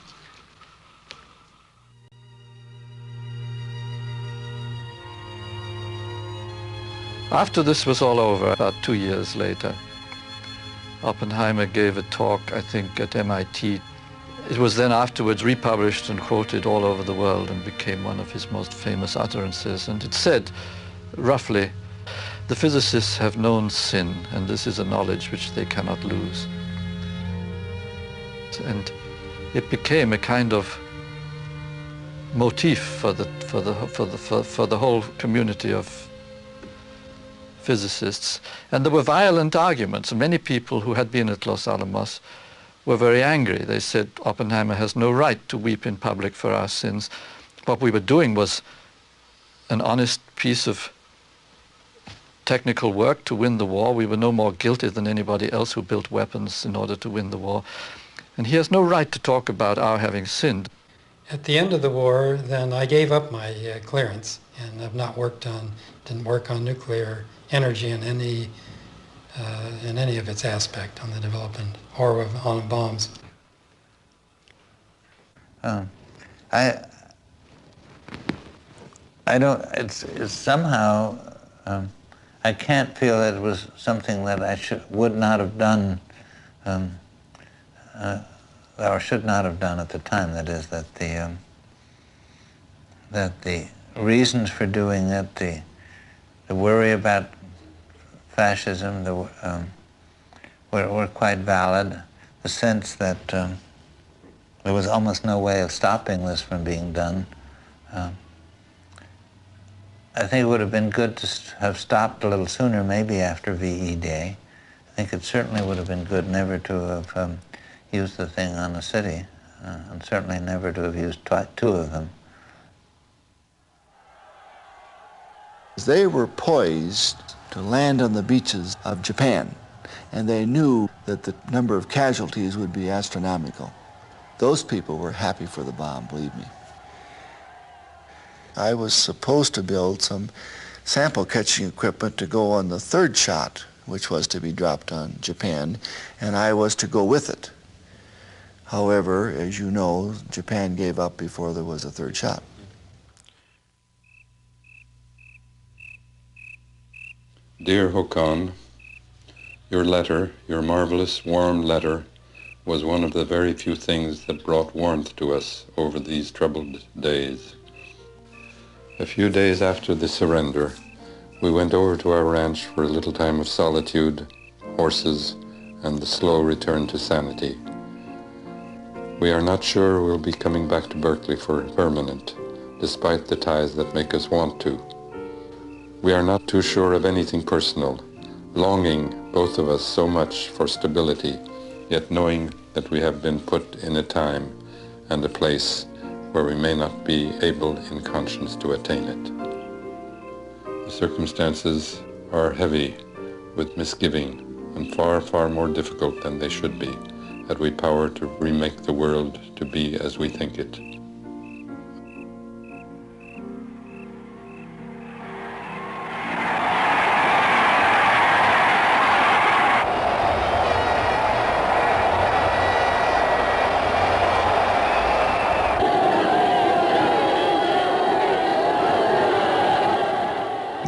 After this was all over, about 2 years later, Oppenheimer gave a talk, I think, at MIT. It was then afterwards republished and quoted all over the world and became one of his most famous utterances. And it said, roughly, the physicists have known sin, and this is a knowledge which they cannot lose. And it became a kind of motif for the whole community of physicists. And there were violent arguments. Many people who had been at Los Alamos were very angry. They said Oppenheimer has no right to weep in public for our sins. What we were doing was an honest piece of technical work to win the war. We were no more guilty than anybody else who built weapons in order to win the war. And he has no right to talk about our having sinned. At the end of the war, then I gave up my clearance and have not didn't work on nuclear energy in any of its aspect on the development or on bombs. I don't. It's somehow. I can't feel that it was something that I would not have done, or should not have done at the time. That is, that the reasons for doing it, the worry about fascism, were quite valid. The sense that there was almost no way of stopping this from being done. I think it would have been good to have stopped a little sooner, maybe after VE Day. I think it certainly would have been good never to have used the thing on the city, and certainly never to have used two of them. They were poised to land on the beaches of Japan, and they knew that the number of casualties would be astronomical. Those people were happy for the bomb, believe me. I was supposed to build some sample catching equipment to go on the third shot, which was to be dropped on Japan, and I was to go with it. However, as you know, Japan gave up before there was a third shot. Dear Håkon, your letter, your marvelous warm letter, was one of the very few things that brought warmth to us over these troubled days. A few days after the surrender, we went over to our ranch for a little time of solitude, horses, and the slow return to sanity. We are not sure we'll be coming back to Berkeley for permanent, despite the ties that make us want to. We are not too sure of anything personal, longing, both of us, so much for stability, yet knowing that we have been put in a time and a place where we may not be able in conscience to attain it. The circumstances are heavy with misgiving and far, far more difficult than they should be, had we power to remake the world to be as we think it.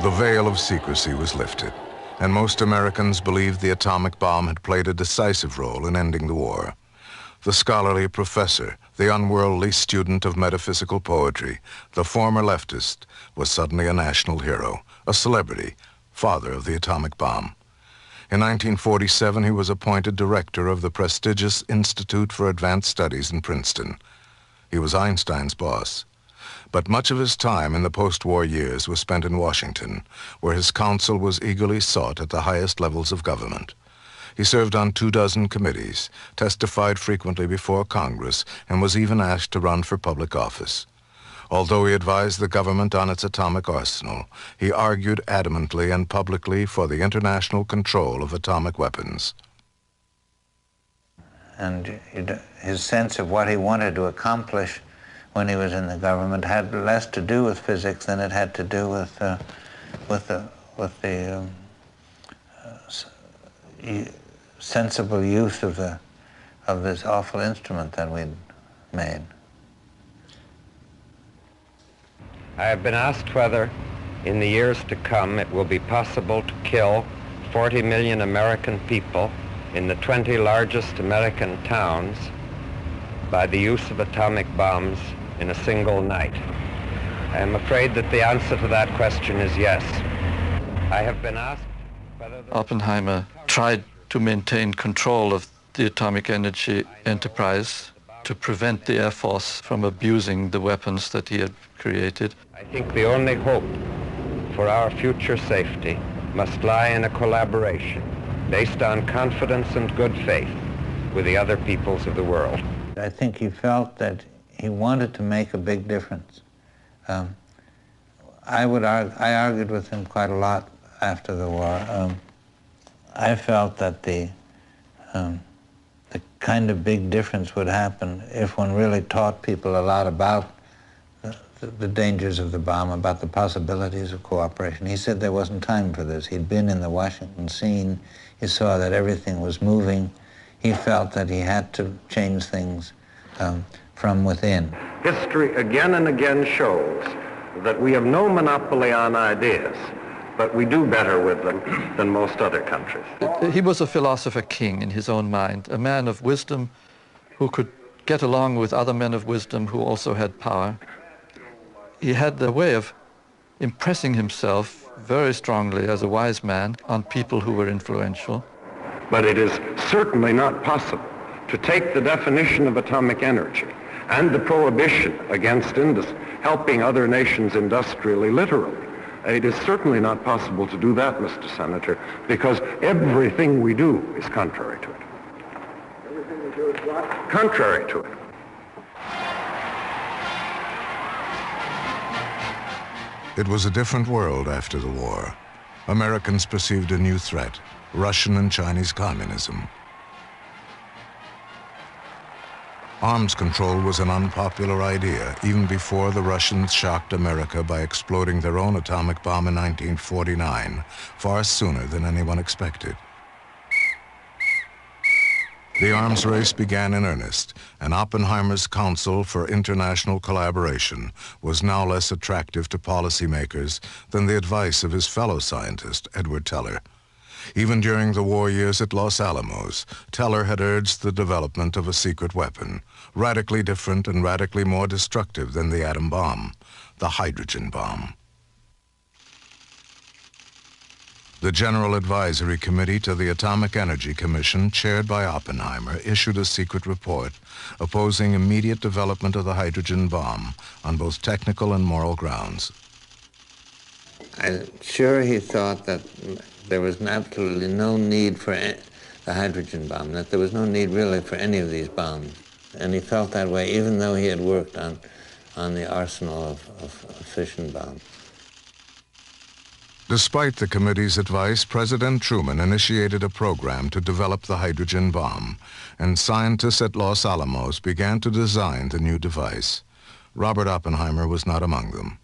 The veil of secrecy was lifted, and most Americans believed the atomic bomb had played a decisive role in ending the war. The scholarly professor, the unworldly student of metaphysical poetry, the former leftist, was suddenly a national hero, a celebrity, father of the atomic bomb. In 1947, he was appointed director of the prestigious Institute for Advanced Studies in Princeton. He was Einstein's boss. But much of his time in the post-war years was spent in Washington, where his counsel was eagerly sought at the highest levels of government. He served on 24 committees, testified frequently before Congress, and was even asked to run for public office. Although he advised the government on its atomic arsenal, he argued adamantly and publicly for the international control of atomic weapons. And his sense of what he wanted to accomplish when he was in the government had less to do with physics than it had to do with the sensible use of this awful instrument that we'd made. I have been asked whether, in the years to come, it will be possible to kill 40 million American people in the 20 largest American towns by the use of atomic bombs in a single night. I am afraid that the answer to that question is yes. I have been asked whether... Oppenheimer tried to maintain control of the atomic energy enterprise to prevent the Air Force from abusing the weapons that he had created. I think the only hope for our future safety must lie in a collaboration based on confidence and good faith with the other peoples of the world. I think he felt that he wanted to make a big difference. I argued with him quite a lot after the war. I felt that the kind of big difference would happen if one really taught people a lot about the dangers of the bomb, about the possibilities of cooperation. He said there wasn't time for this. He'd been in the Washington scene. He saw that everything was moving. He felt that he had to change things from within. History again and again shows that we have no monopoly on ideas, but we do better with them than most other countries. He was a philosopher king in his own mind, a man of wisdom who could get along with other men of wisdom who also had power. He had the way of impressing himself very strongly as a wise man on people who were influential. But it is certainly not possible to take the definition of atomic energy and the prohibition against helping other nations industrially literally. It is certainly not possible to do that, Mr. Senator, because everything we do is contrary to it. Everything we do is what? Contrary to it. It was a different world after the war. Americans perceived a new threat, Russian and Chinese communism. Arms control was an unpopular idea even before the Russians shocked America by exploding their own atomic bomb in 1949, far sooner than anyone expected. The arms race began in earnest, and Oppenheimer's Council for International Collaboration was now less attractive to policymakers than the advice of his fellow scientist, Edward Teller. Even during the war years at Los Alamos, Teller had urged the development of a secret weapon, radically different and radically more destructive than the atom bomb, the hydrogen bomb. The General Advisory Committee to the Atomic Energy Commission, chaired by Oppenheimer, issued a secret report opposing immediate development of the hydrogen bomb on both technical and moral grounds. I'm sure he thought that there was absolutely no need for the hydrogen bomb, that there was no need really for any of these bombs. And he felt that way even though he had worked on the arsenal of fission bombs. Despite the committee's advice, President Truman initiated a program to develop the hydrogen bomb, and scientists at Los Alamos began to design the new device. Robert Oppenheimer was not among them.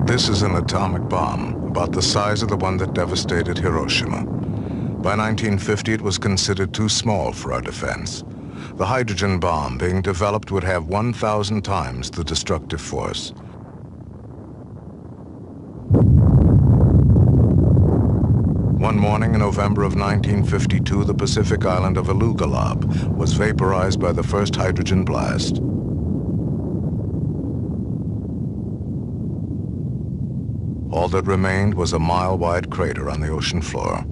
This is an atomic bomb, about the size of the one that devastated Hiroshima. By 1950, it was considered too small for our defense. The hydrogen bomb being developed would have 1,000 times the destructive force. One morning in November of 1952, the Pacific island of Alugalab was vaporized by the first hydrogen blast. All that remained was a mile-wide crater on the ocean floor.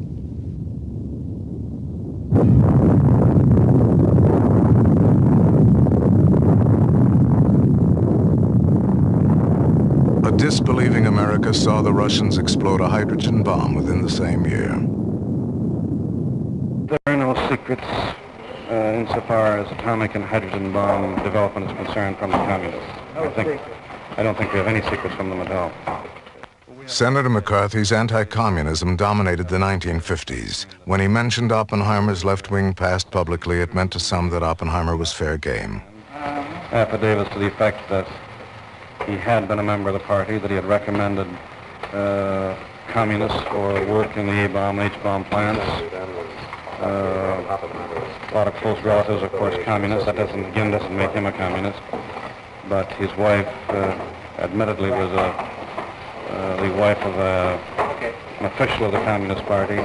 A disbelieving America saw the Russians explode a hydrogen bomb within the same year. There are no secrets insofar as atomic and hydrogen bomb development is concerned from the communists. I don't think we have any secrets from them at all. Senator McCarthy's anti-communism dominated the 1950s. When he mentioned Oppenheimer's left-wing past publicly, it meant to some that Oppenheimer was fair game. Affidavits to the effect that he had been a member of the party, that he had recommended communists for work in the A-bomb and H-bomb plants. A lot of close relatives, of course, communists. That doesn't make him a communist. But his wife admittedly was the wife of an official of the Communist Party,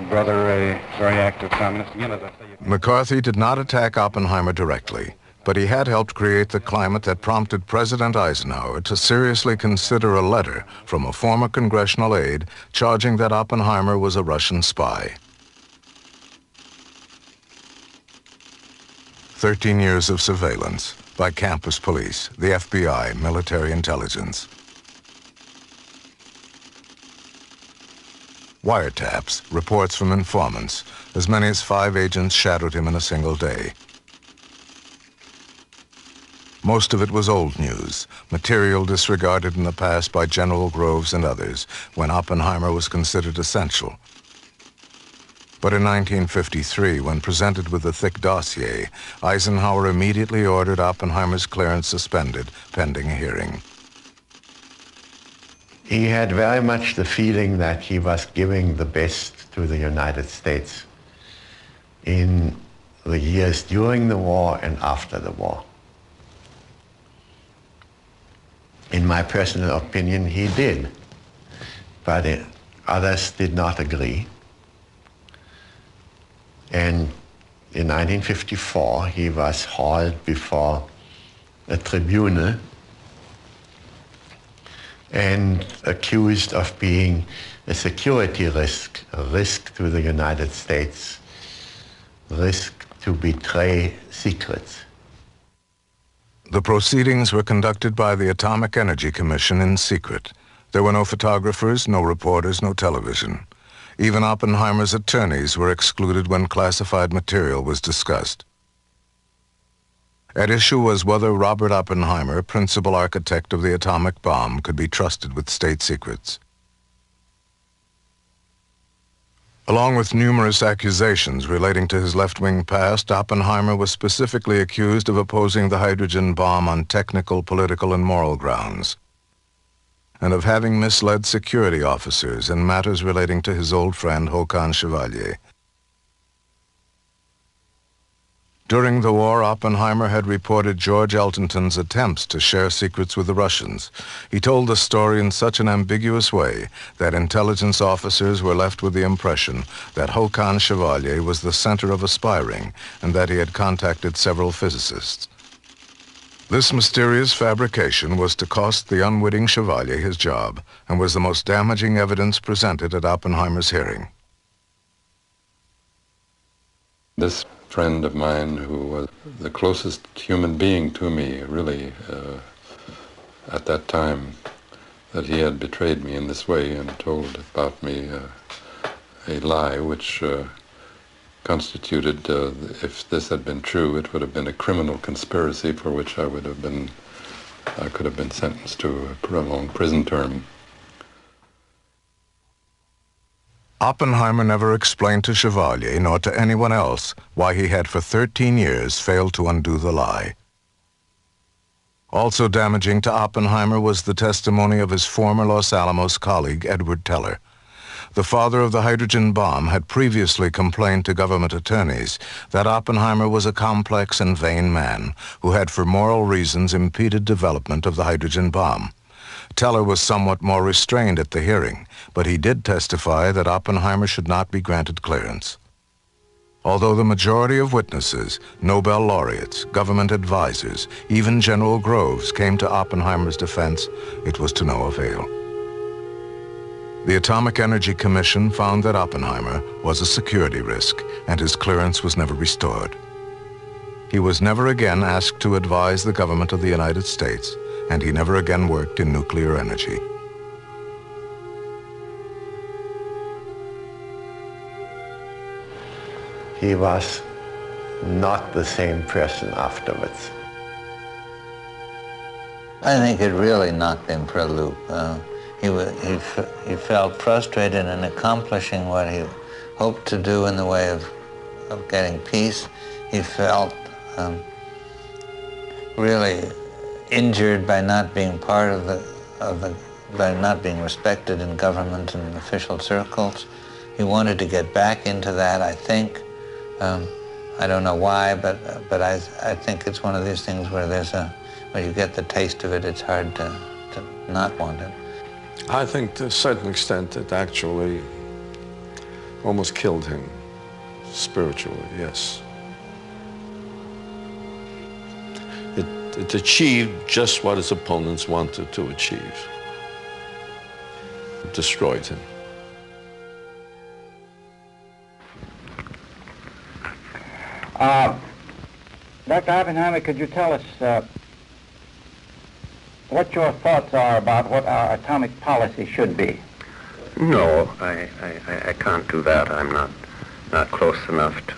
brother a very active communist. Again, as I say, McCarthy did not attack Oppenheimer directly, but he had helped create the climate that prompted President Eisenhower to seriously consider a letter from a former congressional aide charging that Oppenheimer was a Russian spy. 13 years of surveillance by campus police, the FBI, military intelligence. Wiretaps, reports from informants. As many as 5 agents shadowed him in a single day. Most of it was old news, material disregarded in the past by General Groves and others, when Oppenheimer was considered essential. But in 1953, when presented with the thick dossier, Eisenhower immediately ordered Oppenheimer's clearance suspended, pending a hearing. He had very much the feeling that he was giving the best to the United States in the years during the war and after the war. In my personal opinion, he did, but others did not agree. And in 1954, he was hauled before a tribunal and accused of being a security risk, a risk to the United States, risk to betray secrets. The proceedings were conducted by the Atomic Energy Commission in secret. There were no photographers, no reporters, no television. Even Oppenheimer's attorneys were excluded when classified material was discussed. At issue was whether Robert Oppenheimer, principal architect of the atomic bomb, could be trusted with state secrets. Along with numerous accusations relating to his left-wing past, Oppenheimer was specifically accused of opposing the hydrogen bomb on technical, political, and moral grounds, and of having misled security officers in matters relating to his old friend Håkan Chevalier. During the war, Oppenheimer had reported George Eltonton's attempts to share secrets with the Russians. He told the story in such an ambiguous way that intelligence officers were left with the impression that Håkan Chevalier was the center of a spy ring and that he had contacted several physicists. This mysterious fabrication was to cost the unwitting Chevalier his job and was the most damaging evidence presented at Oppenheimer's hearing. This friend of mine, who was the closest human being to me, really, at that time, that he had betrayed me in this way and told about me a lie which constituted, if this had been true, it would have been a criminal conspiracy for which I could have been sentenced to a prolonged prison term. Oppenheimer never explained to Chevalier, nor to anyone else, why he had for 13 years failed to undo the lie. Also damaging to Oppenheimer was the testimony of his former Los Alamos colleague, Edward Teller. The father of the hydrogen bomb had previously complained to government attorneys that Oppenheimer was a complex and vain man who had for moral reasons impeded development of the hydrogen bomb. Teller was somewhat more restrained at the hearing, but he did testify that Oppenheimer should not be granted clearance. Although the majority of witnesses, Nobel laureates, government advisors, even General Groves came to Oppenheimer's defense, it was to no avail. The Atomic Energy Commission found that Oppenheimer was a security risk, and his clearance was never restored. He was never again asked to advise the government of the United States, and he never again worked in nuclear energy. He was not the same person afterwards. I think it really knocked him for a loop. He felt frustrated in accomplishing what he hoped to do in the way of getting peace. He felt really injured by not being part by not being respected in government and official circles. He wanted to get back into that, I think. I don't know why, but I think it's one of these things where when you get the taste of it, it's hard to not want it. I think to a certain extent it actually almost killed him spiritually, yes. It achieved just what his opponents wanted to achieve. It destroyed him. Dr. Oppenheimer, could you tell us what your thoughts are about what our atomic policy should be? No, I can't do that. I'm not close enough to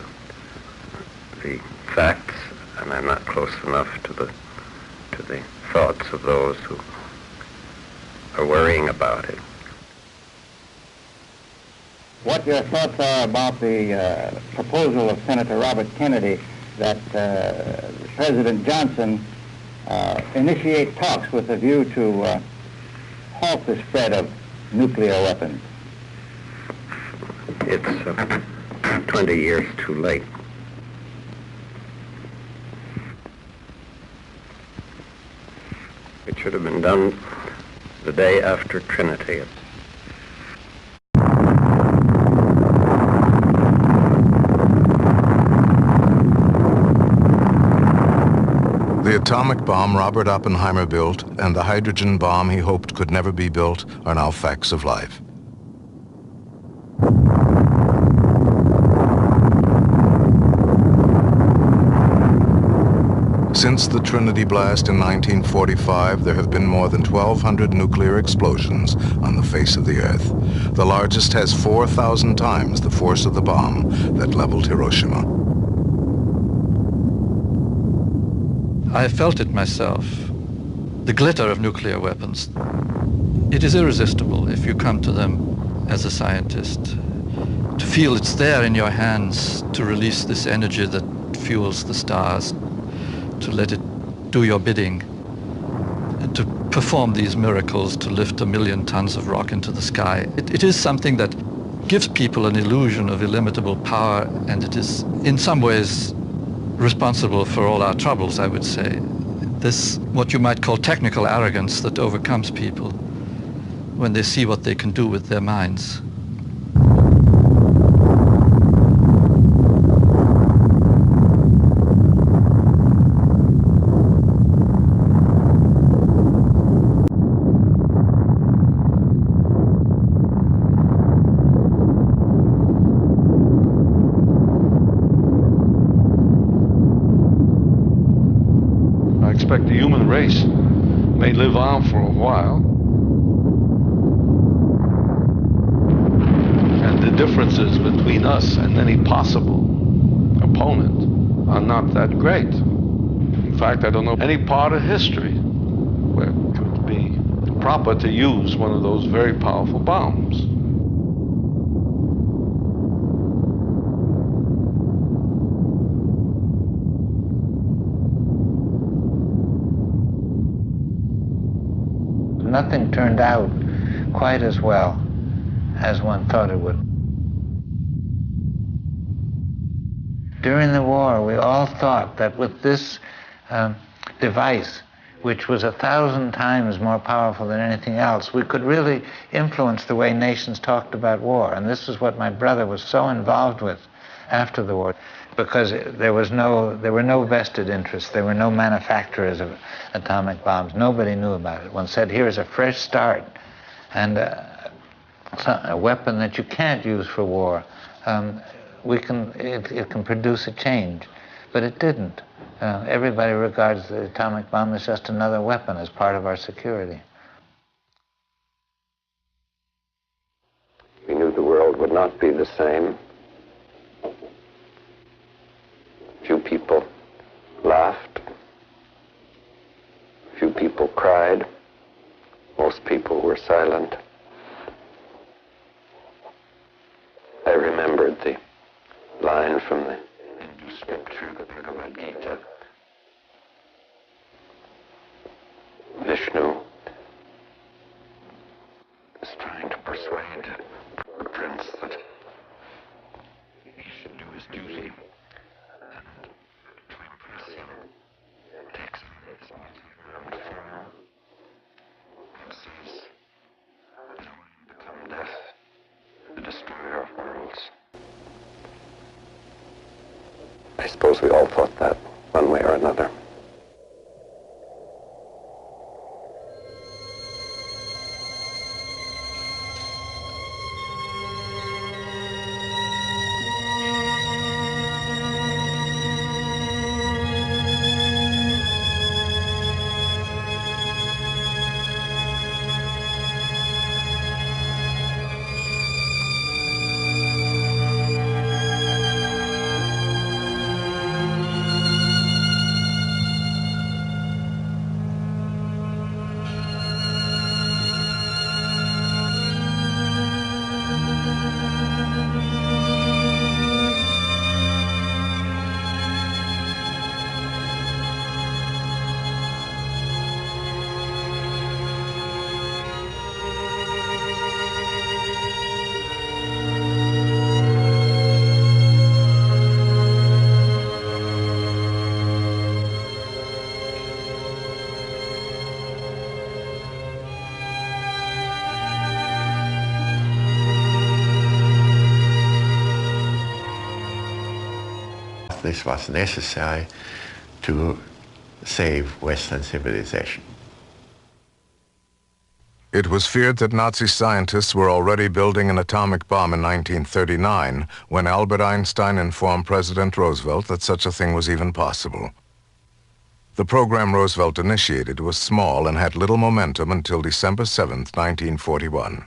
the facts, and I'm not close enough to the thoughts of those who are worrying about it. What your thoughts are about the proposal of Senator Robert Kennedy that President Johnson initiate talks with a view to halt the spread of nuclear weapons? It's 20 years too late. It should have been done the day after Trinity. The atomic bomb Robert Oppenheimer built and the hydrogen bomb he hoped could never be built are now facts of life. Since the Trinity blast in 1945, there have been more than 1,200 nuclear explosions on the face of the Earth. The largest has 4,000 times the force of the bomb that leveled Hiroshima. I felt it myself. The glitter of nuclear weapons. It is irresistible if you come to them as a scientist. To feel it's there in your hands to release this energy that fuels the stars, to let it do your bidding, and to perform these miracles, to lift 1 million tons of rock into the sky. It is something that gives people an illusion of illimitable power, and it is in some ways responsible for all our troubles, I would say. This, what you might call technical arrogance that overcomes people when they see what they can do with their minds. The human race may live on for a while, and the differences between us and any possible opponent are not that great. In fact, I don't know any part of history where it would be proper to use one of those very powerful bombs. Nothing turned out quite as well as one thought it would. During the war, we all thought that with this device, which was 1,000 times more powerful than anything else, we could really influence the way nations talked about war. And this is what my brother was so involved with after the war, because there were no vested interests. There were no manufacturers of atomic bombs. Nobody knew about it. One said, here's a fresh start, and a weapon that you can't use for war. It can produce a change, but it didn't. Everybody regards the atomic bomb as just another weapon, as part of our security. We knew the world would not be the same. Few people laughed. Few people cried. Most people were silent. I remembered the line from the Hindu scripture, the Bhagavad Gita. Vishnu is trying to persuade the prince that he should do his duty, and to impress him, takes him his ground form and says, "I will become death, the destroyer of worlds." I suppose we all thought that, one way or another. This was necessary to save Western civilization. It was feared that Nazi scientists were already building an atomic bomb in 1939 when Albert Einstein informed President Roosevelt that such a thing was even possible. The program Roosevelt initiated was small and had little momentum until December 7, 1941.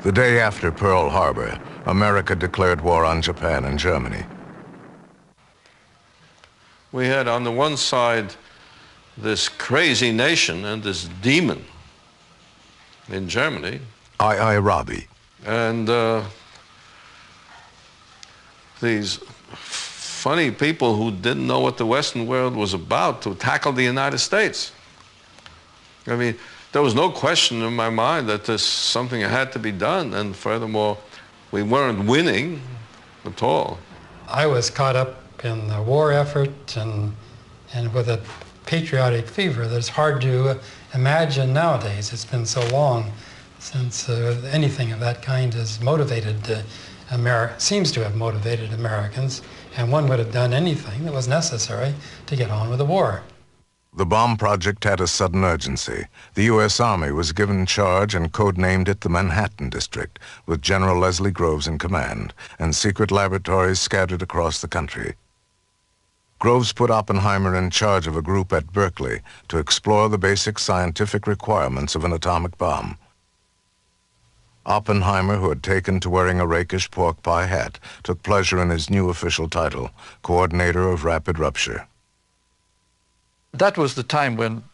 The day after Pearl Harbor, America declared war on Japan and Germany. We had on the one side this crazy nation and this demon in Germany. I. Rabi. And these funny people who didn't know what the Western world was about to tackle the United States. I mean, there was no question in my mind that something had to be done, and furthermore, we weren't winning at all. I was caught up in the war effort and with a patriotic fever that's hard to imagine nowadays. It's been so long since anything of that kind has motivated seems to have motivated Americans, and one would have done anything that was necessary to get on with the war. The bomb project had a sudden urgency. The U.S. Army was given charge and codenamed it the Manhattan District, with General Leslie Groves in command, and secret laboratories scattered across the country. Groves put Oppenheimer in charge of a group at Berkeley to explore the basic scientific requirements of an atomic bomb. Oppenheimer, who had taken to wearing a rakish pork pie hat, took pleasure in his new official title, Coordinator of Rapid Rupture. That was the time when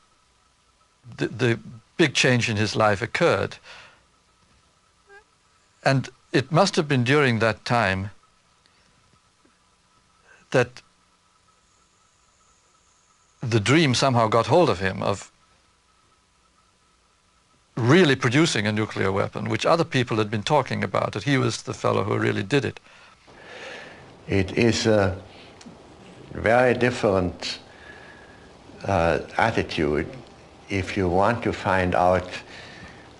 the big change in his life occurred. And it must have been during that time that the dream somehow got hold of him of really producing a nuclear weapon, which other people had been talking about, that he was the fellow who really did it. It is a very different attitude if you want to find out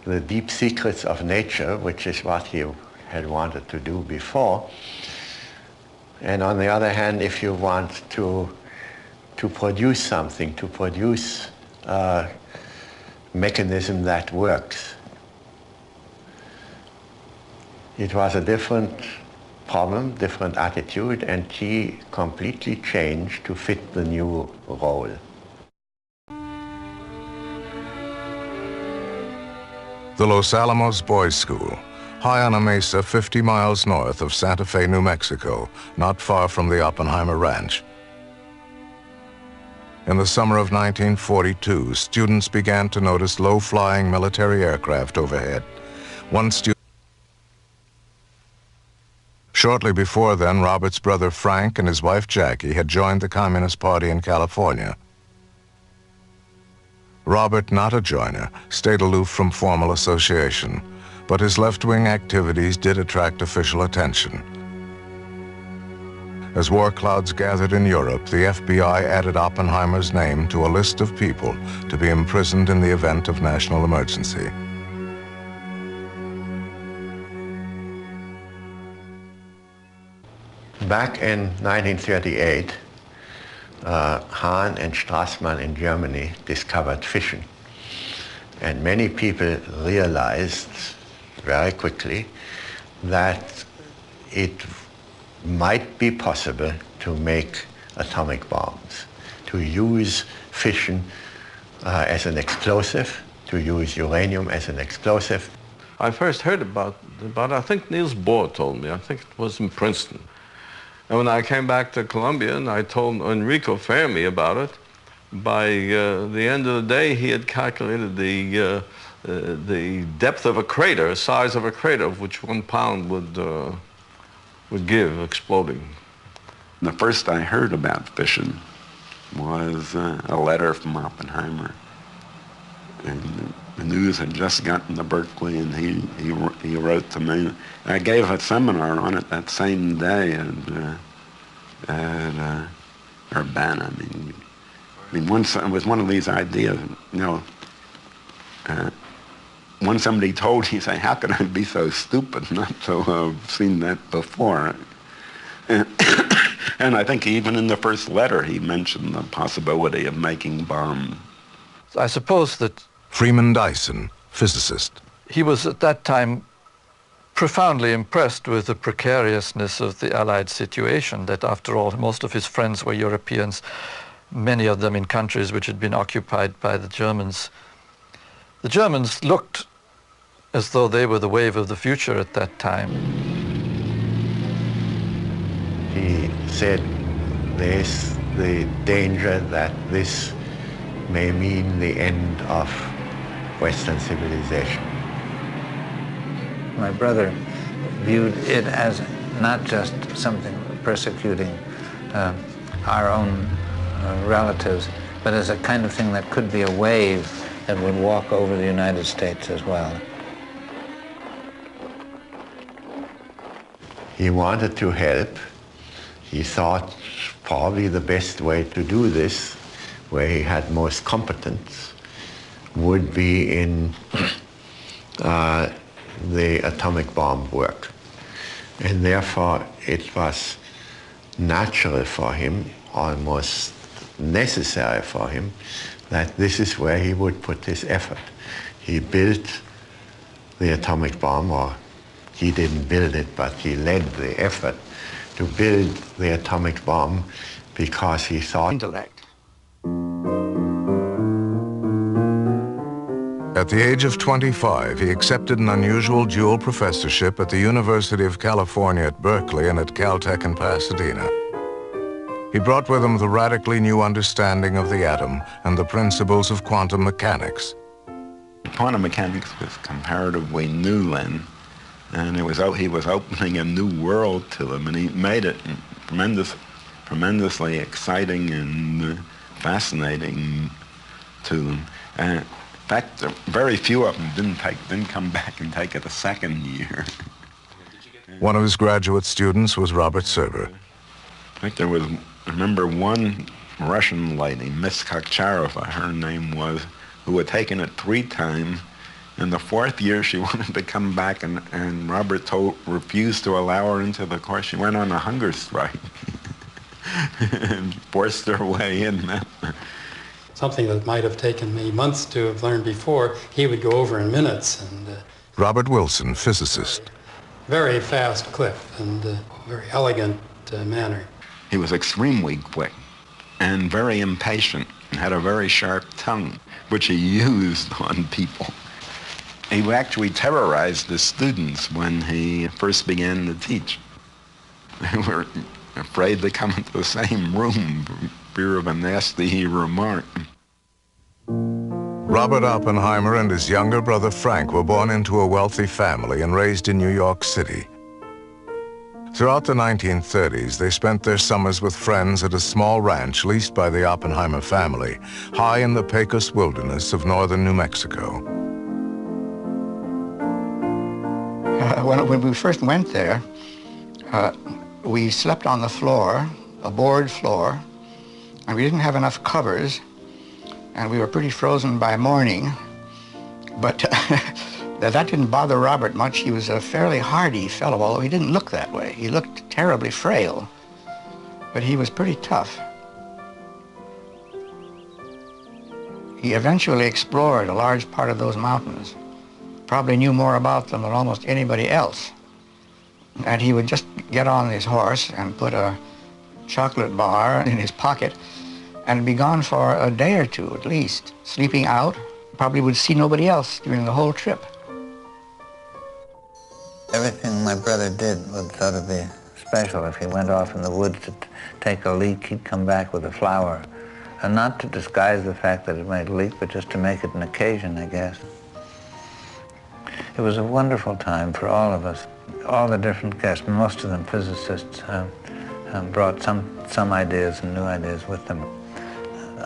the deep secrets of nature, which is what he had wanted to do before. And on the other hand, if you want to produce something, to produce a mechanism that works. It was a different problem, different attitude, and he completely changed to fit the new role. The Los Alamos Boys School, high on a mesa 50 miles north of Santa Fe, New Mexico, not far from the Oppenheimer Ranch. In the summer of 1942, students began to notice low-flying military aircraft overhead. Shortly before then, Robert's brother Frank and his wife Jackie had joined the Communist Party in California. Robert, not a joiner, stayed aloof from formal association, but his left-wing activities did attract official attention. As war clouds gathered in Europe, the FBI added Oppenheimer's name to a list of people to be imprisoned in the event of national emergency. Back in 1938, Hahn and Strassmann in Germany discovered fission. And many people realized very quickly that it might be possible to make atomic bombs, to use fission as an explosive, to use uranium as an explosive. I first heard about I think Niels Bohr told me. I think it was in Princeton. And when I came back to Columbia and I told Enrico Fermi about it, by the end of the day he had calculated the depth of a crater, size of a crater, of which 1 pound would give exploding. The first I heard about fission was a letter from Oppenheimer. And the news had just gotten to Berkeley, and he wrote to me. I gave a seminar on it that same day at Urbana. I mean, it was one of these ideas, you know. When somebody told you, say, how could I be so stupid not to have seen that before? And I think even in the first letter he mentioned the possibility of making bombs. I suppose that Freeman Dyson, physicist. He was at that time profoundly impressed with the precariousness of the Allied situation, that after all, most of his friends were Europeans, many of them in countries which had been occupied by the Germans. The Germans looked as though they were the wave of the future at that time. He said there's the danger that this may mean the end of Western civilization. My brother viewed it as not just something persecuting our own relatives, but as a kind of thing that could be a wave that would walk over the United States as well. He wanted to help. He thought probably the best way to do this, where he had most competence, would be in the atomic bomb work. And therefore it was natural for him, almost necessary for him, that this is where he would put his effort. He built the atomic bomb, or he didn't build it, but he led the effort to build the atomic bomb because he thought intellect. At the age of 25, he accepted an unusual dual professorship at the University of California at Berkeley and at Caltech in Pasadena. He brought with him the radically new understanding of the atom and the principles of quantum mechanics. Quantum mechanics was comparatively new then, and he was opening a new world to them, and he made it tremendously exciting and fascinating to them. In fact, very few of them didn't come back and take it a second year. One of his graduate students was Robert Serber. I think I remember one Russian lady, Miss Kokcharova, her name was, who had taken it 3 times. In the 4th year, she wanted to come back, and Robert refused to allow her into the course. She went on a hunger strike and forced her way in. Something that might have taken me months to have learned before, he would go over in minutes. And Robert Wilson, physicist. Very fast clip and very elegant manner. He was extremely quick and very impatient and had a very sharp tongue, which he used on people. He actually terrorized the students when he first began to teach. They were afraid to come into the same room for fear of a nasty remark. Robert Oppenheimer and his younger brother Frank were born into a wealthy family and raised in New York City. Throughout the 1930s, they spent their summers with friends at a small ranch leased by the Oppenheimer family, high in the Pecos wilderness of northern New Mexico. When we first went there, we slept on the floor, a board floor, and we didn't have enough covers, and we were pretty frozen by morning. But that didn't bother Robert much. He was a fairly hardy fellow, although he didn't look that way. He looked terribly frail, but he was pretty tough. He eventually explored a large part of those mountains, probably knew more about them than almost anybody else. And he would just get on his horse and put a chocolate bar in his pocket and be gone for a day or two at least, sleeping out. Probably would see nobody else during the whole trip. Everything my brother did would sort of be special. If he went off in the woods to take a leak, he'd come back with a flower. And not to disguise the fact that it might leak, but just to make it an occasion, I guess. It was a wonderful time for all of us. All the different guests, most of them physicists, brought some ideas and new ideas with them.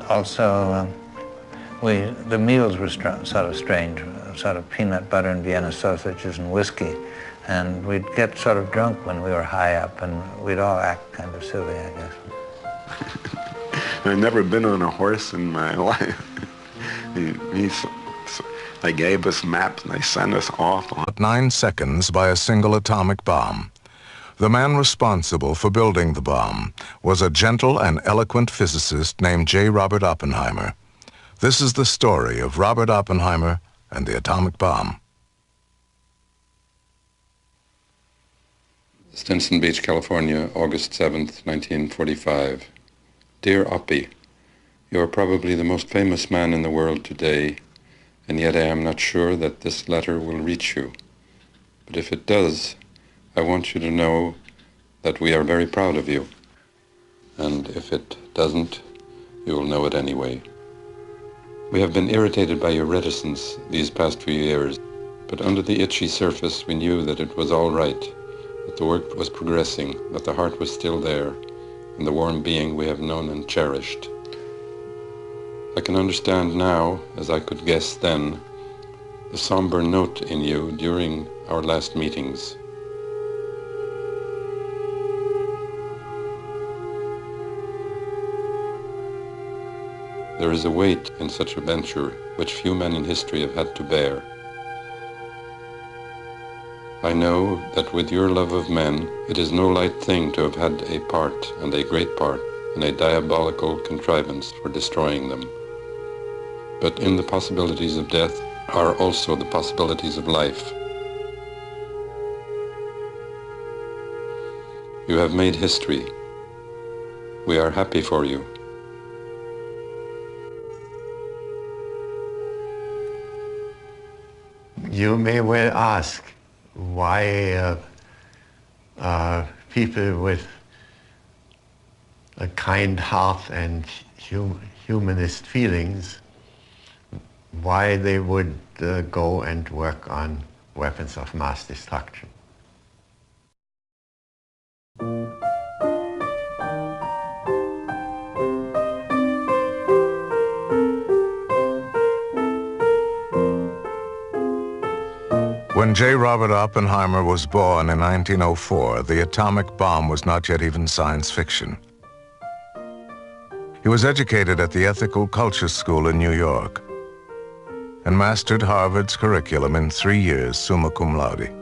Also, the meals were sort of strange, sort of peanut butter and Vienna sausages and whiskey. And we'd get sort of drunk when we were high up, and we'd all act kind of silly, I guess. I've never been on a horse in my life. They gave us maps and they sent us off. 9 seconds by a single atomic bomb. The man responsible for building the bomb was a gentle and eloquent physicist named J. Robert Oppenheimer. This is the story of Robert Oppenheimer and the atomic bomb. Stinson Beach, California, August 7th, 1945. Dear Oppie, you are probably the most famous man in the world today, and yet I am not sure that this letter will reach you. But if it does, I want you to know that we are very proud of you. And if it doesn't, you will know it anyway. We have been irritated by your reticence these past few years, but under the itchy surface we knew that it was all right, that the work was progressing, that the heart was still there, and the warm being we have known and cherished. I can understand now, as I could guess then, the somber note in you during our last meetings. There is a weight in such a venture which few men in history have had to bear. I know that with your love of men, it is no light thing to have had a part, and a great part, in a diabolical contrivance for destroying them. But in the possibilities of death are also the possibilities of life. You have made history. We are happy for you. You may well ask why people with a kind heart and humanist feelings, why they would go and work on weapons of mass destruction. When J. Robert Oppenheimer was born in 1904, the atomic bomb was not yet even science fiction. He was educated at the Ethical Culture School in New York and mastered Harvard's curriculum in 3 years, summa cum laude.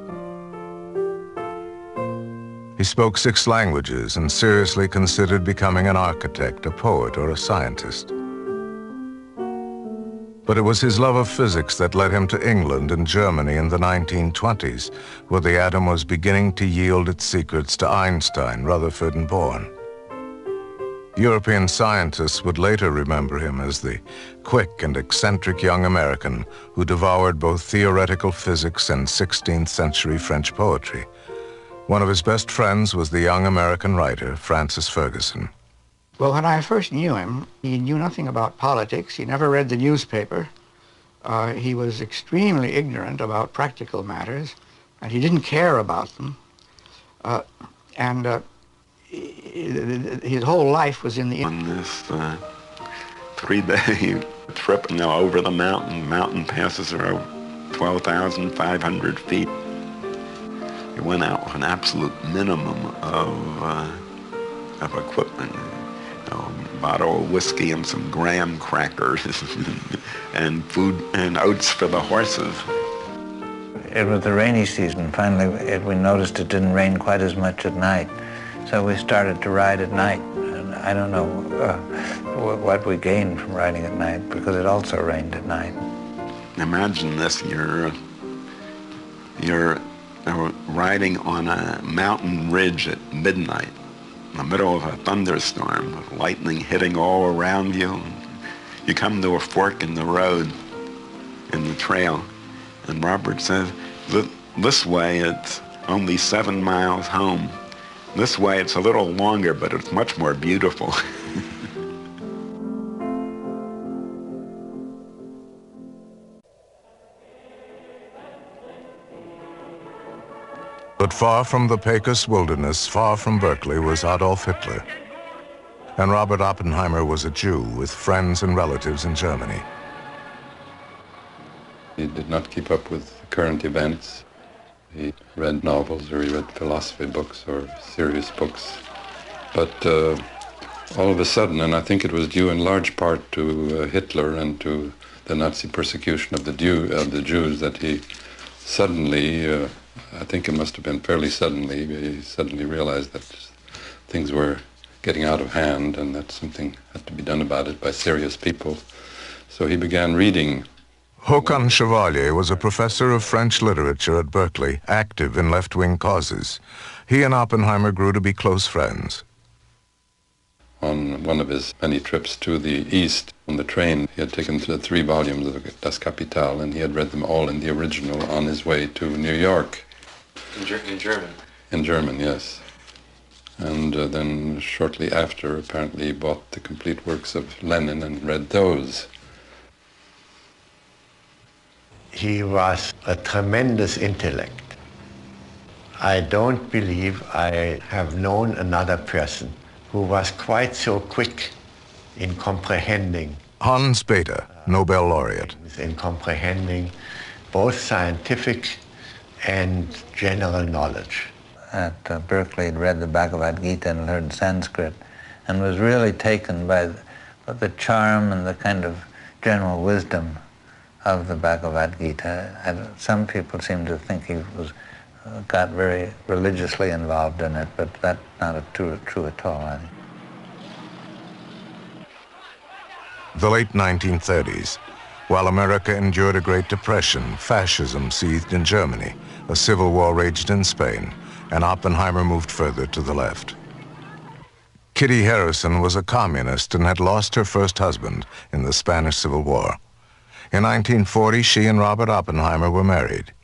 He spoke 6 languages and seriously considered becoming an architect, a poet, or a scientist. But it was his love of physics that led him to England and Germany in the 1920s, where the atom was beginning to yield its secrets to Einstein, Rutherford, and Bohr. European scientists would later remember him as the quick and eccentric young American who devoured both theoretical physics and 16th century French poetry. One of his best friends was the young American writer, Francis Ferguson. Well, when I first knew him, he knew nothing about politics. He never read the newspaper. He was extremely ignorant about practical matters, and he didn't care about them. His whole life was in the... On this 3-day trip over the mountain passes are 12,500 feet. He went out with an absolute minimum of equipment. A bottle of whiskey and some graham crackers and food and oats for the horses. It was the rainy season. Finally, we noticed it didn't rain quite as much at night. So we started to ride at night. And I don't know what we gained from riding at night, because it also rained at night. Imagine this, you're riding on a mountain ridge at midnight, in the middle of a thunderstorm, with lightning hitting all around you. You come to a fork in the road, in the trail, and Robert says, this way it's only 7 miles home. This way it's a little longer, but it's much more beautiful. But far from the Pecos wilderness, far from Berkeley, was Adolf Hitler. And Robert Oppenheimer was a Jew with friends and relatives in Germany. He did not keep up with current events. He read novels, or he read philosophy books or serious books. But all of a sudden, and I think it was due in large part to Hitler and to the Nazi persecution of the Jews, that he suddenly, I think it must have been fairly suddenly, he suddenly realized that things were getting out of hand and that something had to be done about it by serious people. So he began reading. Håkan Chevalier was a professor of French literature at Berkeley, active in left-wing causes. He and Oppenheimer grew to be close friends. On one of his many trips to the East, on the train, he had taken 3 volumes of Das Kapital, and he had read them all in the original on his way to New York. In German? In German, yes. And then shortly after, apparently, he bought the complete works of Lenin and read those. He was a tremendous intellect. I don't believe I have known another person who was quite so quick in comprehending. Hans Bethe, Nobel laureate. In comprehending both scientific and general knowledge. At Berkeley, he'd read the Bhagavad Gita and learned Sanskrit, and was really taken by the charm and the kind of general wisdom of the Bhagavad Gita. And some people seem to think he got very religiously involved in it, but that's not true at all, I think. The late 1930s. While America endured a Great Depression, fascism seethed in Germany, a civil war raged in Spain, and Oppenheimer moved further to the left. Kitty Harrison was a communist and had lost her first husband in the Spanish Civil War. In 1940, she and Robert Oppenheimer were married.